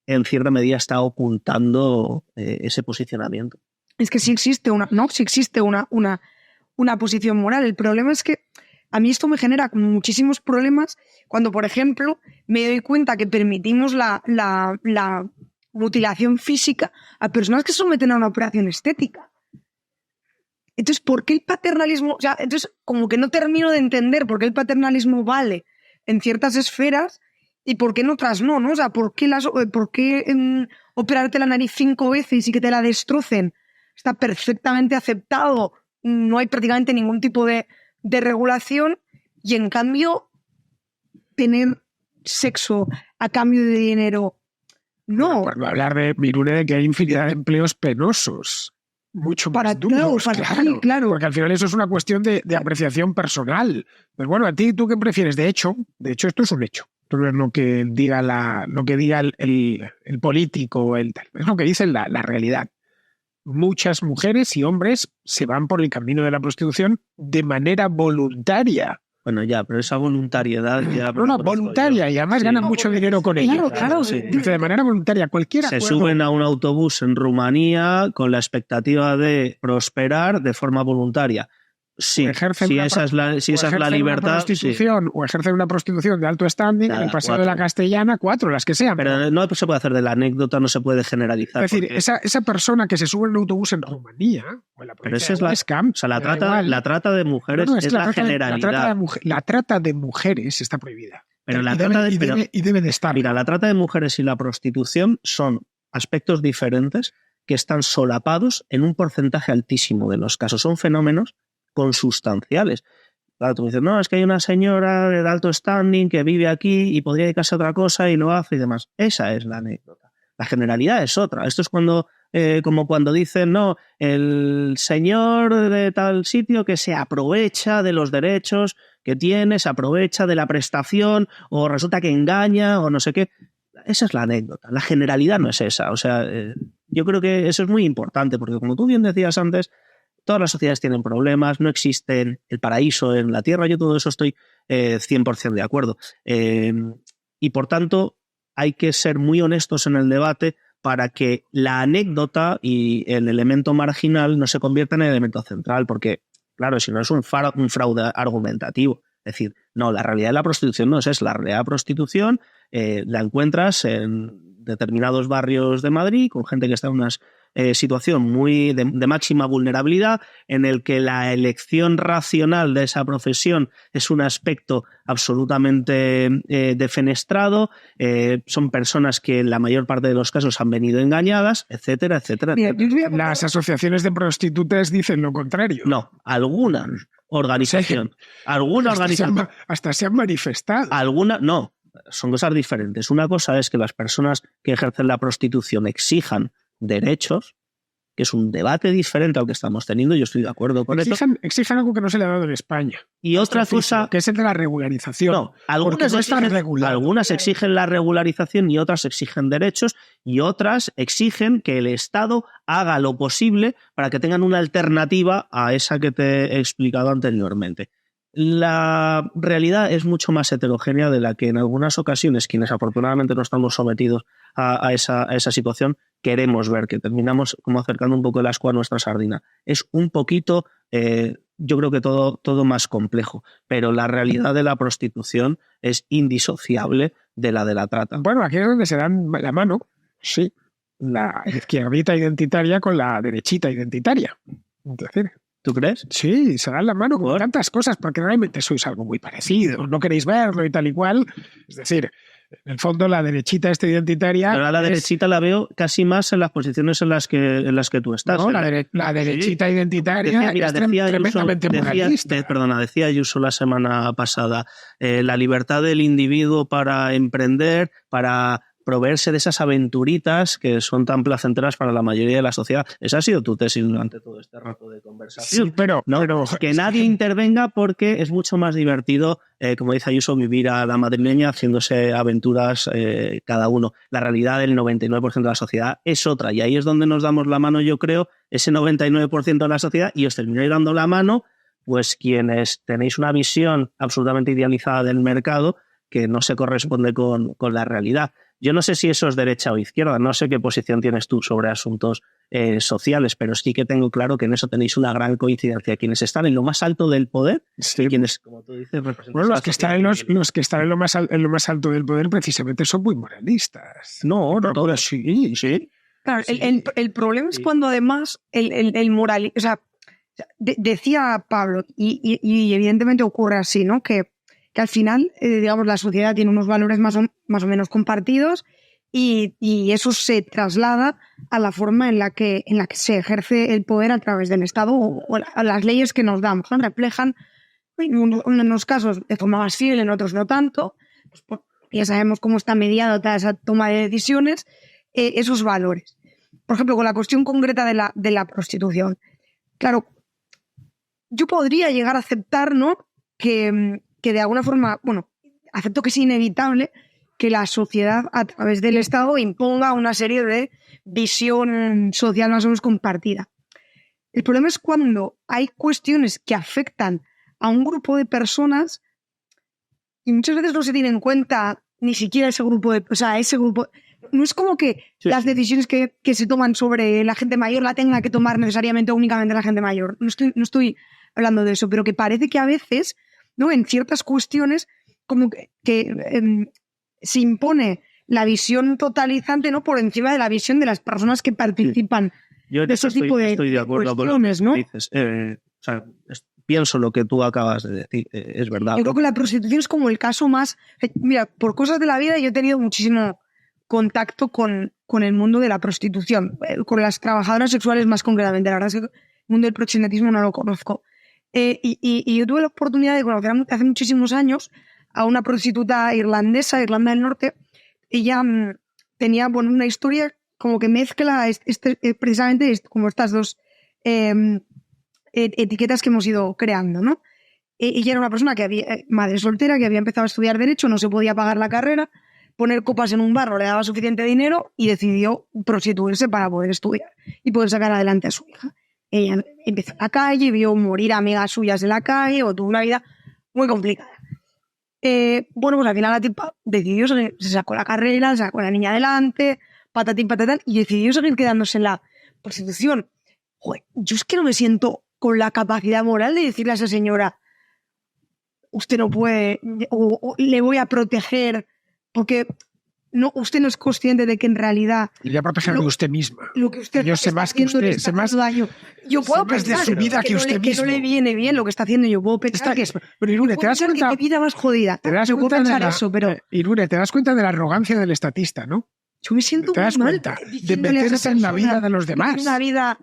en cierta medida está ocultando ese posicionamiento. Es que sí existe una posición moral. El problema es que a mí esto me genera muchísimos problemas cuando, por ejemplo, me doy cuenta que permitimos la mutilación física a personas que se someten a una operación estética. Entonces, ¿por qué el paternalismo? O sea, entonces, como que no termino de entender por qué el paternalismo vale en ciertas esferas y por qué en otras no, ¿no? O sea, ¿por qué operarte la nariz 5 veces y que te la destrocen está perfectamente aceptado no hay prácticamente ningún tipo de regulación, y en cambio tener sexo a cambio de dinero, no. Por no hablar de Mirune, de que hay infinidad de empleos penosos, mucho Para más duros, ti, claro. porque al final eso es una cuestión de apreciación personal. Pues bueno, a ti, ¿tú qué prefieres? De hecho, esto es un hecho. Esto no es lo que diga el político, es lo que dice la realidad. Muchas mujeres y hombres se van por el camino de la prostitución de manera voluntaria. Bueno, ya, pero esa voluntariedad ya... No, voluntaria, y además ganan mucho dinero con ello. Claro. Sí. De manera voluntaria, cualquiera. Se suben a un autobús en Rumanía con la expectativa de prosperar de forma voluntaria. Sí, si esa es la libertad... O ejercen una prostitución de alto standing en el Paseo de la Castellana, 4, las que sean. Pero no se puede hacer de la anécdota, no se puede generalizar. Es decir, esa persona que se sube en un autobús en Rumanía, o en la provincia de Huesca, la trata de mujeres es la generalidad. La trata de mujeres está prohibida. Pero y debe de estar. Mira, la trata de mujeres y la prostitución son aspectos diferentes que están solapados en un porcentaje altísimo de los casos. Son fenómenos consustanciales. Claro, tú dices, no, es que hay una señora de alto standing que vive aquí y podría dedicarse a otra cosa y lo hace y demás. Esa es la anécdota. La generalidad es otra. Esto es como cuando dicen, no, el señor de tal sitio que se aprovecha de los derechos que tiene, se aprovecha de la prestación o resulta que engaña o no sé qué. Esa es la anécdota. La generalidad no es esa. O sea, yo creo que eso es muy importante porque, como tú bien decías antes, todas las sociedades tienen problemas, no existe el paraíso en la tierra. Yo todo eso estoy 100% de acuerdo. Y por tanto, hay que ser muy honestos en el debate para que la anécdota y el elemento marginal no se conviertan en el elemento central, porque, claro, si no es un fraude argumentativo. Es decir, no, la realidad de la prostitución no es esa. La realidad de la prostitución la encuentras en determinados barrios de Madrid con gente que está en unas situación muy de máxima vulnerabilidad, en el que la elección racional de esa profesión es un aspecto absolutamente defenestrado, son personas que en la mayor parte de los casos han venido engañadas, etcétera, etcétera. Mira, las asociaciones de prostitutas dicen lo contrario. No, alguna organización. Alguna organización. Hasta se han manifestado. Alguna, no. Son cosas diferentes. Una cosa es que las personas que ejercen la prostitución exijan derechos, que es un debate diferente al que estamos teniendo, yo estoy de acuerdo con eso. Exijan algo que no se le ha dado en España. Y otra cosa... que es el de la regularización. No, algunas exigen la regularización y otras exigen derechos y otras exigen que el Estado haga lo posible para que tengan una alternativa a esa que te he explicado anteriormente. La realidad es mucho más heterogénea de la que en algunas ocasiones quienes afortunadamente no estamos sometidos a esa situación queremos ver, que terminamos como acercando un poco el ascua a nuestra sardina. Es un poquito, yo creo que todo más complejo, pero la realidad de la prostitución es indisociable de la de la trata. Bueno, aquí es donde se dan la mano, sí, la izquierdita identitaria con la derechita identitaria. Es decir, ¿tú crees? Sí, se dan la mano con tantas cosas porque realmente sois algo muy parecido, no queréis verlo y tal y cual. Es decir, en el fondo la derechita identitaria... Pero la derechita la veo casi más en las posiciones en las que tú estás. No, la derechita identitaria es tremendamente moralista. Decía Ayuso la semana pasada, la libertad del individuo para emprender, para proveerse de esas aventuritas que son tan placenteras para la mayoría de la sociedad. Esa ha sido tu tesis durante todo este rato de conversación. Sí, pero que nadie intervenga porque es mucho más divertido, como dice Ayuso, vivir a la madrileña haciéndose aventuras cada uno. La realidad del 99% de la sociedad es otra y ahí es donde nos damos la mano, yo creo, ese 99% de la sociedad, y os termináis dando la mano pues quienes tenéis una visión absolutamente idealizada del mercado que no se corresponde con la realidad. Yo no sé si eso es derecha o izquierda, no sé qué posición tienes tú sobre asuntos sociales, pero sí que tengo claro que en eso tenéis una gran coincidencia. Quienes están en lo más alto del poder, sí, quienes, como tú dices, representan... Bueno, los que están en lo más alto del poder precisamente son muy moralistas. No, todas sí. Claro, sí. El problema es cuando además el moral... O sea, decía Pablo, y evidentemente ocurre así, ¿no? Que al final, digamos, la sociedad tiene unos valores más o menos compartidos y eso se traslada a la forma en la que se ejerce el poder a través del Estado o a las leyes que nos damos, ¿no? Reflejan en unos casos de forma más fiel, en otros no tanto. Pues, ya sabemos cómo está mediada toda esa toma de decisiones, esos valores. Por ejemplo, con la cuestión concreta de la prostitución. Claro, yo podría llegar a aceptar, ¿no?, que de alguna forma, bueno, acepto que es inevitable que la sociedad a través del Estado imponga una serie de visión social más o menos compartida. El problema es cuando hay cuestiones que afectan a un grupo de personas y muchas veces no se tiene en cuenta ni siquiera ese grupo ese grupo. No es como que las decisiones que se toman sobre la gente mayor la tenga que tomar necesariamente o únicamente la gente mayor. No estoy hablando de eso, pero que parece que a veces, ¿no?, en ciertas cuestiones como que se impone la visión totalizante, ¿no?, por encima de la visión de las personas que participan de ese tipo de cuestiones, ¿no? Dices, pienso lo que tú acabas de decir, es verdad. Yo creo que la prostitución es como el caso más... Mira, por cosas de la vida yo he tenido muchísimo contacto con el mundo de la prostitución, con las trabajadoras sexuales más concretamente. La verdad es que el mundo del proxenetismo no lo conozco. Y yo tuve la oportunidad de conocer hace muchísimos años a una prostituta irlandesa, de Irlanda del Norte. Ella tenía, bueno, una historia como que mezcla precisamente como estas dos etiquetas que hemos ido creando, ¿no? Ella era una persona madre soltera, que había empezado a estudiar Derecho, no se podía pagar la carrera, poner copas en un bar no le daba suficiente dinero y decidió prostituirse para poder estudiar y poder sacar adelante a su hija. Ella empezó en la calle, vio morir a amigas suyas en la calle, o tuvo una vida muy complicada. Bueno, pues al final la tipa decidió seguir, se sacó la carrera, sacó a la niña adelante, patatín, patatán, y decidió seguir quedándose en la prostitución. Joder, yo es que no me siento con la capacidad moral de decirle a esa señora, usted no puede, o le voy a proteger, porque no, usted no es consciente de que en realidad... Le voy a proteger de usted misma. Lo que usted yo sé más que usted, sé más daño. Yo puedo pensar de su vida que usted mismo. Que no le viene bien lo que está haciendo, yo puedo pensar que es... Pero Irune, ¿te das cuenta? Qué vida más jodida. ¿Te das cuenta de eso, pero... Irune, ¿te das cuenta de la arrogancia del estatista, no? Yo me siento ¿Te das muy cuenta mal de meterse en la vida de los demás? Una vida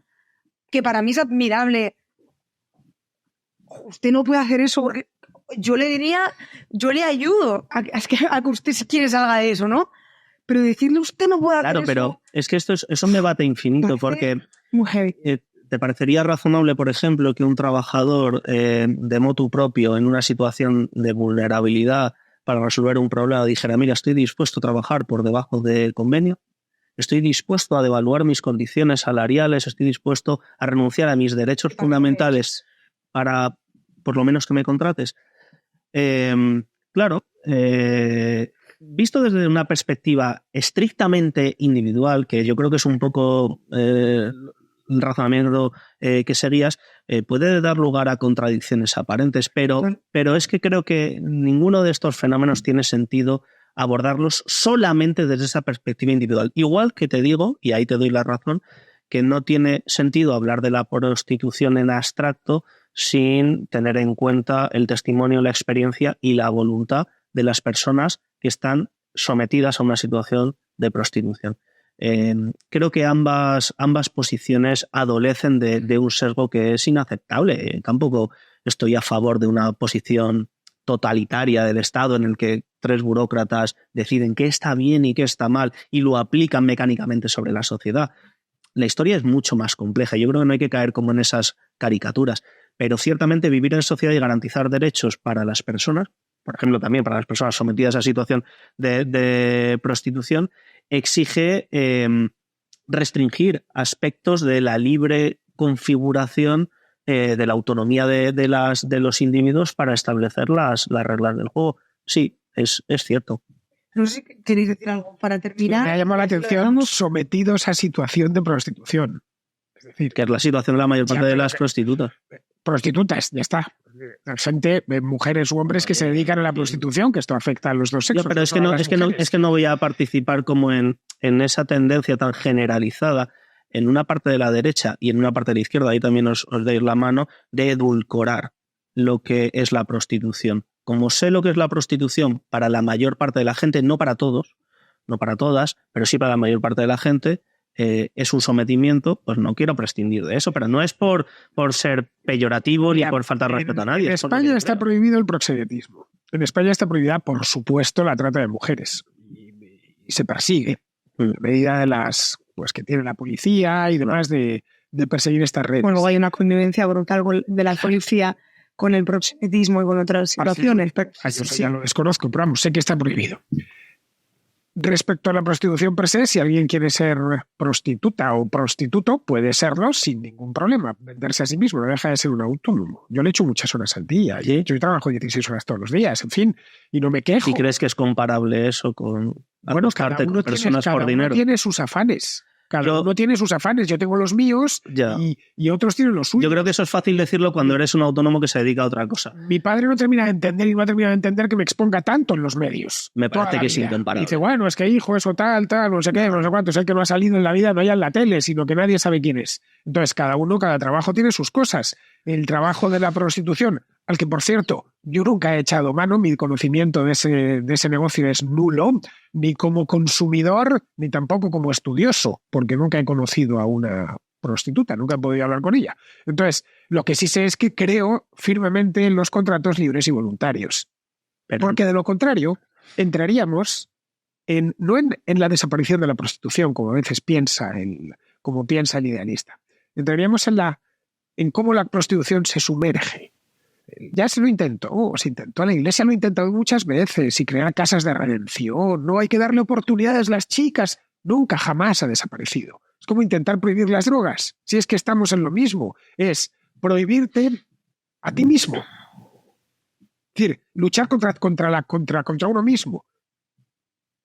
que para mí es admirable. Usted no puede hacer eso porque yo le diría, yo le ayudo a que usted si quiere salga de eso, ¿no? Pero decirle usted no puede hacer eso. Claro, pero es que esto es un debate infinito porque muy heavy. ¿Te parecería razonable, por ejemplo, que un trabajador de motu propio en una situación de vulnerabilidad para resolver un problema dijera, mira, estoy dispuesto a trabajar por debajo del convenio, estoy dispuesto a devaluar mis condiciones salariales, estoy dispuesto a renunciar a mis derechos fundamentales para, por lo menos, que me contrates? Claro, visto desde una perspectiva estrictamente individual, que yo creo que es un poco el razonamiento que seguías, puede dar lugar a contradicciones aparentes, pero es que creo que ninguno de estos fenómenos tiene sentido abordarlos solamente desde esa perspectiva individual. Igual que te digo, y ahí te doy la razón, que no tiene sentido hablar de la prostitución en abstracto sin tener en cuenta el testimonio, la experiencia y la voluntad de las personas que están sometidas a una situación de prostitución. Creo que ambas posiciones adolecen de un sesgo que es inaceptable. Tampoco estoy a favor de una posición totalitaria del Estado en el que 3 burócratas deciden qué está bien y qué está mal y lo aplican mecánicamente sobre la sociedad. La historia es mucho más compleja. Yo creo que no hay que caer como en esas caricaturas. Pero ciertamente vivir en sociedad y garantizar derechos para las personas, por ejemplo, también para las personas sometidas a situación de prostitución, exige restringir aspectos de la libre configuración de la autonomía de los individuos para establecer las reglas del juego. Sí, es cierto. No sé si queréis decir algo para terminar. Me ha llamado la atención sometidos a situación de prostitución. Es decir, que es la situación de la mayor parte de las prostitutas. Prostitutas, ya está. Gente, mujeres u hombres que se dedican a la prostitución, que esto afecta a los dos sexos. Pero es que no voy a participar como en esa tendencia tan generalizada en una parte de la derecha y en una parte de la izquierda, ahí también os doy la mano, de edulcorar lo que es la prostitución. Como sé lo que es la prostitución para la mayor parte de la gente, no para todos, no para todas, pero sí para la mayor parte de la gente, es un sometimiento, pues no quiero prescindir de eso, pero no es por ser peyorativo ni por faltar respeto a nadie. En España está prohibido el proxenetismo. En España está prohibida, por supuesto, la trata de mujeres. Y se persigue, en medida de las pues que tiene la policía y demás de perseguir estas redes. Bueno, luego hay una connivencia brutal de la policía con el proxenetismo y con otras situaciones. Yo ya lo desconozco, pero vamos, sé que está prohibido. Respecto a la prostitución per se, si alguien quiere ser prostituta o prostituto, puede serlo sin ningún problema. Venderse a sí mismo no deja de ser un autónomo. Yo le echo muchas horas al día. ¿Sí? Yo trabajo 16 horas todos los días, en fin, y no me quejo. ¿Y crees que es comparable eso con acostarte con personas por dinero? Cada uno tiene sus afanes. Uno tiene sus afanes, yo tengo los míos y otros tienen los suyos. Yo creo que eso es fácil decirlo cuando eres un autónomo que se dedica a otra cosa. Mi padre no termina de entender y no ha terminado de entender que me exponga tanto en los medios. Me parece que es incomparable. Dice, bueno, es que hijo, eso tal, no sé qué, no sé cuánto, es el que no ha salido en la vida, no hay en la tele, sino que nadie sabe quién es. Entonces, cada trabajo tiene sus cosas. El trabajo de la prostitución, al que, por cierto, yo nunca he echado mano, mi conocimiento de ese negocio es nulo, ni como consumidor, ni tampoco como estudioso, porque nunca he conocido a una prostituta, nunca he podido hablar con ella. Entonces, lo que sí sé es que creo firmemente en los contratos libres y voluntarios. Porque de lo contrario, entraríamos no en la desaparición de la prostitución, como a veces piensa el idealista. Entraríamos en cómo la prostitución se sumerge. Ya se intentó, la Iglesia lo ha intentado muchas veces, y crear casas de redención, no hay que darle oportunidades a las chicas, nunca jamás ha desaparecido. Es como intentar prohibir las drogas, si es que estamos en lo mismo, es prohibirte a ti mismo. Es decir, luchar contra uno mismo.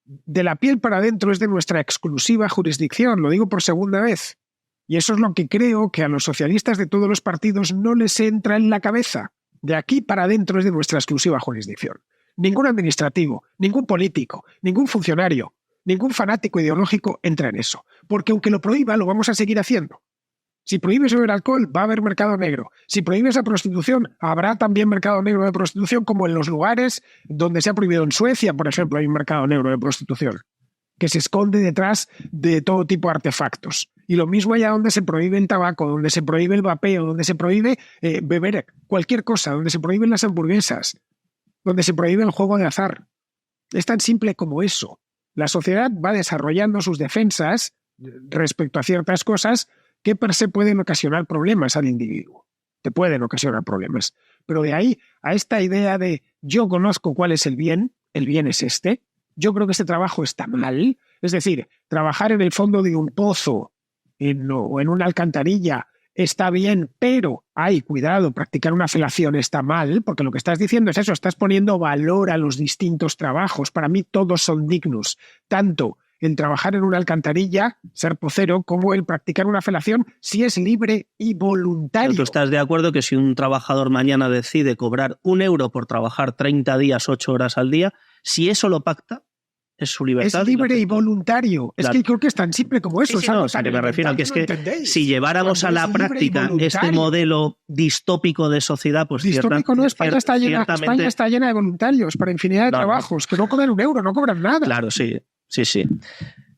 De la piel para adentro es de nuestra exclusiva jurisdicción, lo digo por segunda vez. Y eso es lo que creo que a los socialistas de todos los partidos no les entra en la cabeza. De aquí para adentro es de nuestra exclusiva jurisdicción. Ningún administrativo, ningún político, ningún funcionario, ningún fanático ideológico entra en eso. Porque aunque lo prohíba, lo vamos a seguir haciendo. Si prohíbes beber alcohol, va a haber mercado negro. Si prohíbes la prostitución, habrá también mercado negro de prostitución, como en los lugares donde se ha prohibido. En Suecia, por ejemplo, hay un mercado negro de prostitución que se esconde detrás de todo tipo de artefactos. Y lo mismo allá donde se prohíbe el tabaco, donde se prohíbe el vapeo, donde se prohíbe beber cualquier cosa, donde se prohíben las hamburguesas, donde se prohíbe el juego de azar. Es tan simple como eso. La sociedad va desarrollando sus defensas respecto a ciertas cosas que per se pueden ocasionar problemas al individuo. Te pueden ocasionar problemas. Pero de ahí a esta idea de yo conozco cuál es el bien es este, yo creo que este trabajo está mal. Es decir, trabajar en el fondo de un pozo o en una alcantarilla está bien, pero cuidado, practicar una felación está mal, porque lo que estás diciendo es eso, estás poniendo valor a los distintos trabajos. Para mí todos son dignos, tanto el trabajar en una alcantarilla, ser pocero, como el practicar una felación, si es libre y voluntario. ¿Tú estás de acuerdo que si un trabajador mañana decide cobrar 1 euro por trabajar 30 días, 8 horas al día, si eso lo pacta, es su libertad? Es libre y voluntario. Claro. Es que creo que es tan simple como eso. Sí, no, o sea, que me refiero a que es que si lleváramos a la práctica este modelo distópico de sociedad, pues distópico no, España está llena de voluntarios para infinidad de trabajos, que no cobran 1 euro, no cobran nada. Claro, sí.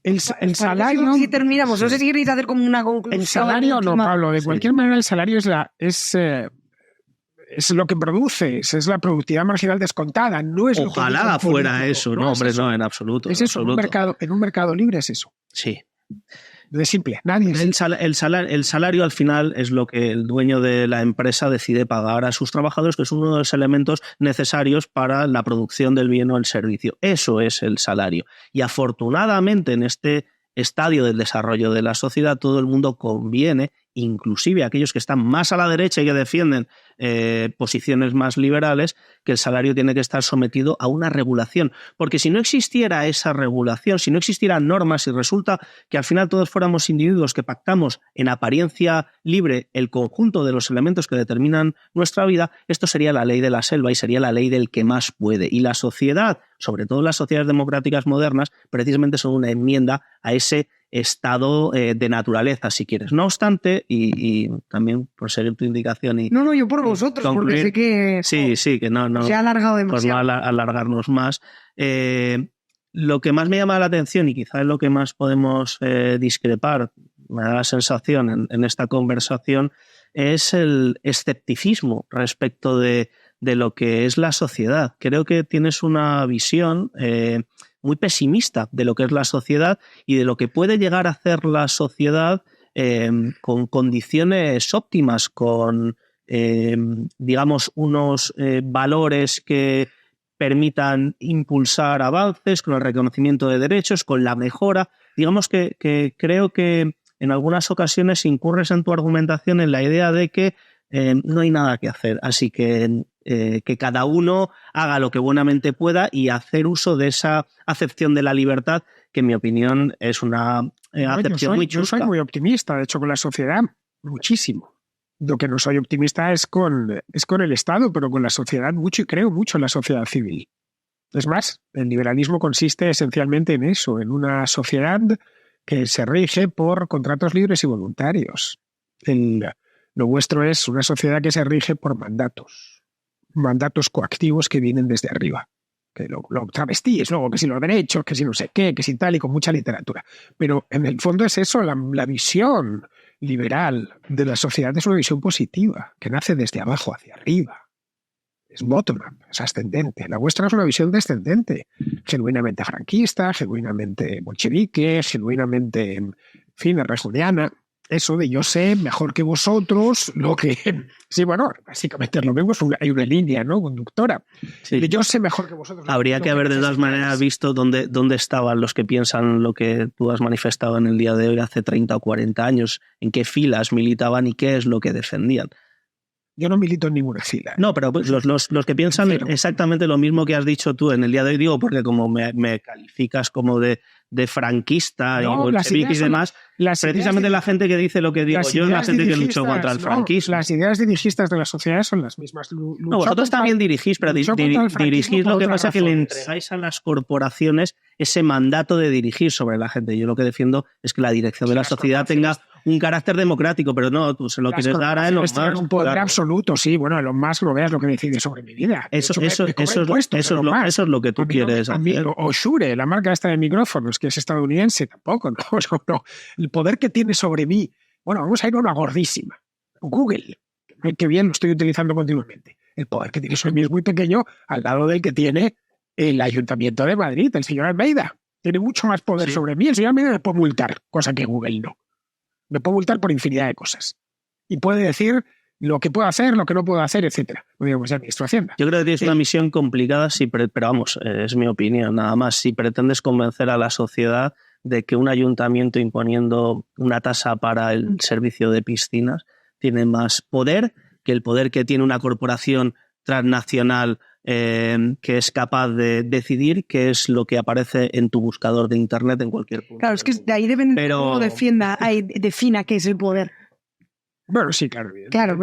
El salario... Si terminamos, no sé si queréis hacer como una conclusión. El salario no, Pablo, de cualquier manera el salario es lo que produces, es la productividad marginal descontada, no es Ojalá lo que fuera político, eso, no, hombre, no, en absoluto. Es eso, en un mercado libre es eso. Sí. De simple, nadie. El salario al final es lo que el dueño de la empresa decide pagar a sus trabajadores, que es uno de los elementos necesarios para la producción del bien o el servicio. Eso es el salario. Y afortunadamente en este estadio del desarrollo de la sociedad todo el mundo conviene, inclusive aquellos que están más a la derecha y que defienden posiciones más liberales, que el salario tiene que estar sometido a una regulación. Porque si no existiera esa regulación, si no existieran normas y resulta que al final todos fuéramos individuos que pactamos en apariencia libre el conjunto de los elementos que determinan nuestra vida, esto sería la ley de la selva y sería la ley del que más puede. Y la sociedad, sobre todo las sociedades democráticas modernas, precisamente son una enmienda a ese estado de naturaleza, si quieres. No obstante, y también por seguir tu indicación y... No, yo por vosotros, concluir, porque sé que sí, que no se ha alargado demasiado. Pues no alargarnos más. Lo que más me llama la atención, y quizás es lo que más podemos discrepar, me da la sensación en esta conversación, es el escepticismo respecto de lo que es la sociedad. Creo que tienes una visión muy pesimista de lo que es la sociedad y de lo que puede llegar a hacer la sociedad con condiciones óptimas, con digamos unos valores que permitan impulsar avances, con el reconocimiento de derechos, con la mejora. Digamos que creo que en algunas ocasiones incurres en tu argumentación en la idea de que no hay nada que hacer, así que cada uno haga lo que buenamente pueda y hacer uso de esa acepción de la libertad, que en mi opinión es una acepción muy chusca. Yo soy muy optimista, de hecho, con la sociedad, muchísimo. Lo que no soy optimista es con el Estado, pero con la sociedad mucho, y creo mucho en la sociedad civil. Es más, el liberalismo consiste esencialmente en eso, en una sociedad que se rige por contratos libres y voluntarios. Lo vuestro es una sociedad que se rige por mandatos coactivos que vienen desde arriba. Que lo travestís luego, que si los derechos, que si no sé qué, que si tal, y con mucha literatura. Pero en el fondo es eso, la visión liberal de la sociedad es una visión positiva, que nace desde abajo hacia arriba. Es bottom-up, es ascendente. La vuestra es una visión descendente, genuinamente franquista, genuinamente bolchevique, genuinamente, en fin, rejuniana. Eso de yo sé mejor que vosotros lo que... Sí, bueno, básicamente es lo mismo, hay una línea, ¿no?, conductora. Sí. De yo sé mejor que vosotros. Habría que haber de todas maneras visto dónde estaban los que piensan lo que tú has manifestado en el día de hoy hace 30 o 40 años, en qué filas militaban y qué es lo que defendían. Yo no milito en ninguna fila. No, pero pues, los que piensan Cero. Exactamente lo mismo que has dicho tú en el día de hoy, digo, porque como me calificas como de franquista y bolchevique y demás, precisamente la gente que dice lo que digo yo es la gente que luchó contra el franquismo. Las ideas dirigistas de la sociedad son las mismas. No, vosotros también dirigís, pero dirigís, lo que pasa es que le entregáis a las corporaciones ese mandato de dirigir sobre la gente. Yo lo que defiendo es que la dirección de la sociedad tenga un carácter democrático, pero no, tú se lo quieres dar a Elon Musk. Un poder absoluto, sí. Bueno, Elon Musk lo veas lo que decide sobre mi vida. Eso es lo que tú quieres hacer. O Shure, la marca esta de micrófonos, que es estadounidense, tampoco. No. El poder que tiene sobre mí. Bueno, vamos a ir a una gordísima. Google, que bien lo estoy utilizando continuamente. El poder que tiene sobre mí es muy pequeño al lado del que tiene el Ayuntamiento de Madrid, el señor Almeida. Tiene mucho más poder sobre mí. El señor Almeida me puede multar, cosa que Google no. Me puede multar por infinidad de cosas. Y puede decir lo que puedo hacer, lo que no puedo hacer, etcétera. No digamos el ministro de Hacienda. Yo creo que tienes una misión complicada, pero vamos, es mi opinión, nada más. Si pretendes convencer a la sociedad de que un ayuntamiento imponiendo una tasa para el servicio de piscinas tiene más poder que el poder que tiene una corporación transnacional que es capaz de decidir qué es lo que aparece en tu buscador de internet en cualquier punto. Claro, es que de ahí depende cómo defina qué es el poder. Bueno, sí, claro. Claro,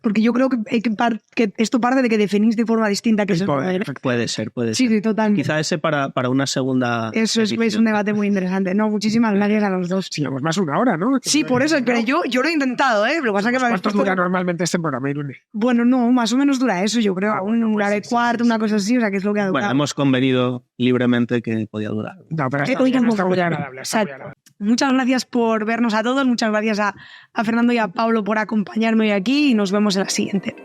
porque yo creo que esto parte de que definís de forma distinta qué es el poder. Puede ser. Sí, totalmente. Quizá ese para una segunda... Eso es un debate muy interesante. No, muchísimas gracias a los dos. Sí, llevamos más de una hora, ¿no? Sí, por eso, pero yo lo he intentado, ¿eh? Lo que pasa es que ¿Cuánto dura normalmente este programa, Irune? Bueno, no, más o menos dura eso, yo creo. Una hora y cuarto, una cosa así, o sea, que es lo que ha durado. Bueno, hemos convenido libremente que podía durar. No, pero está muy agradable. Muchas gracias por vernos a todos, muchas gracias a Fernando y a Pablo por acompañarme hoy aquí y nos vemos en la siguiente.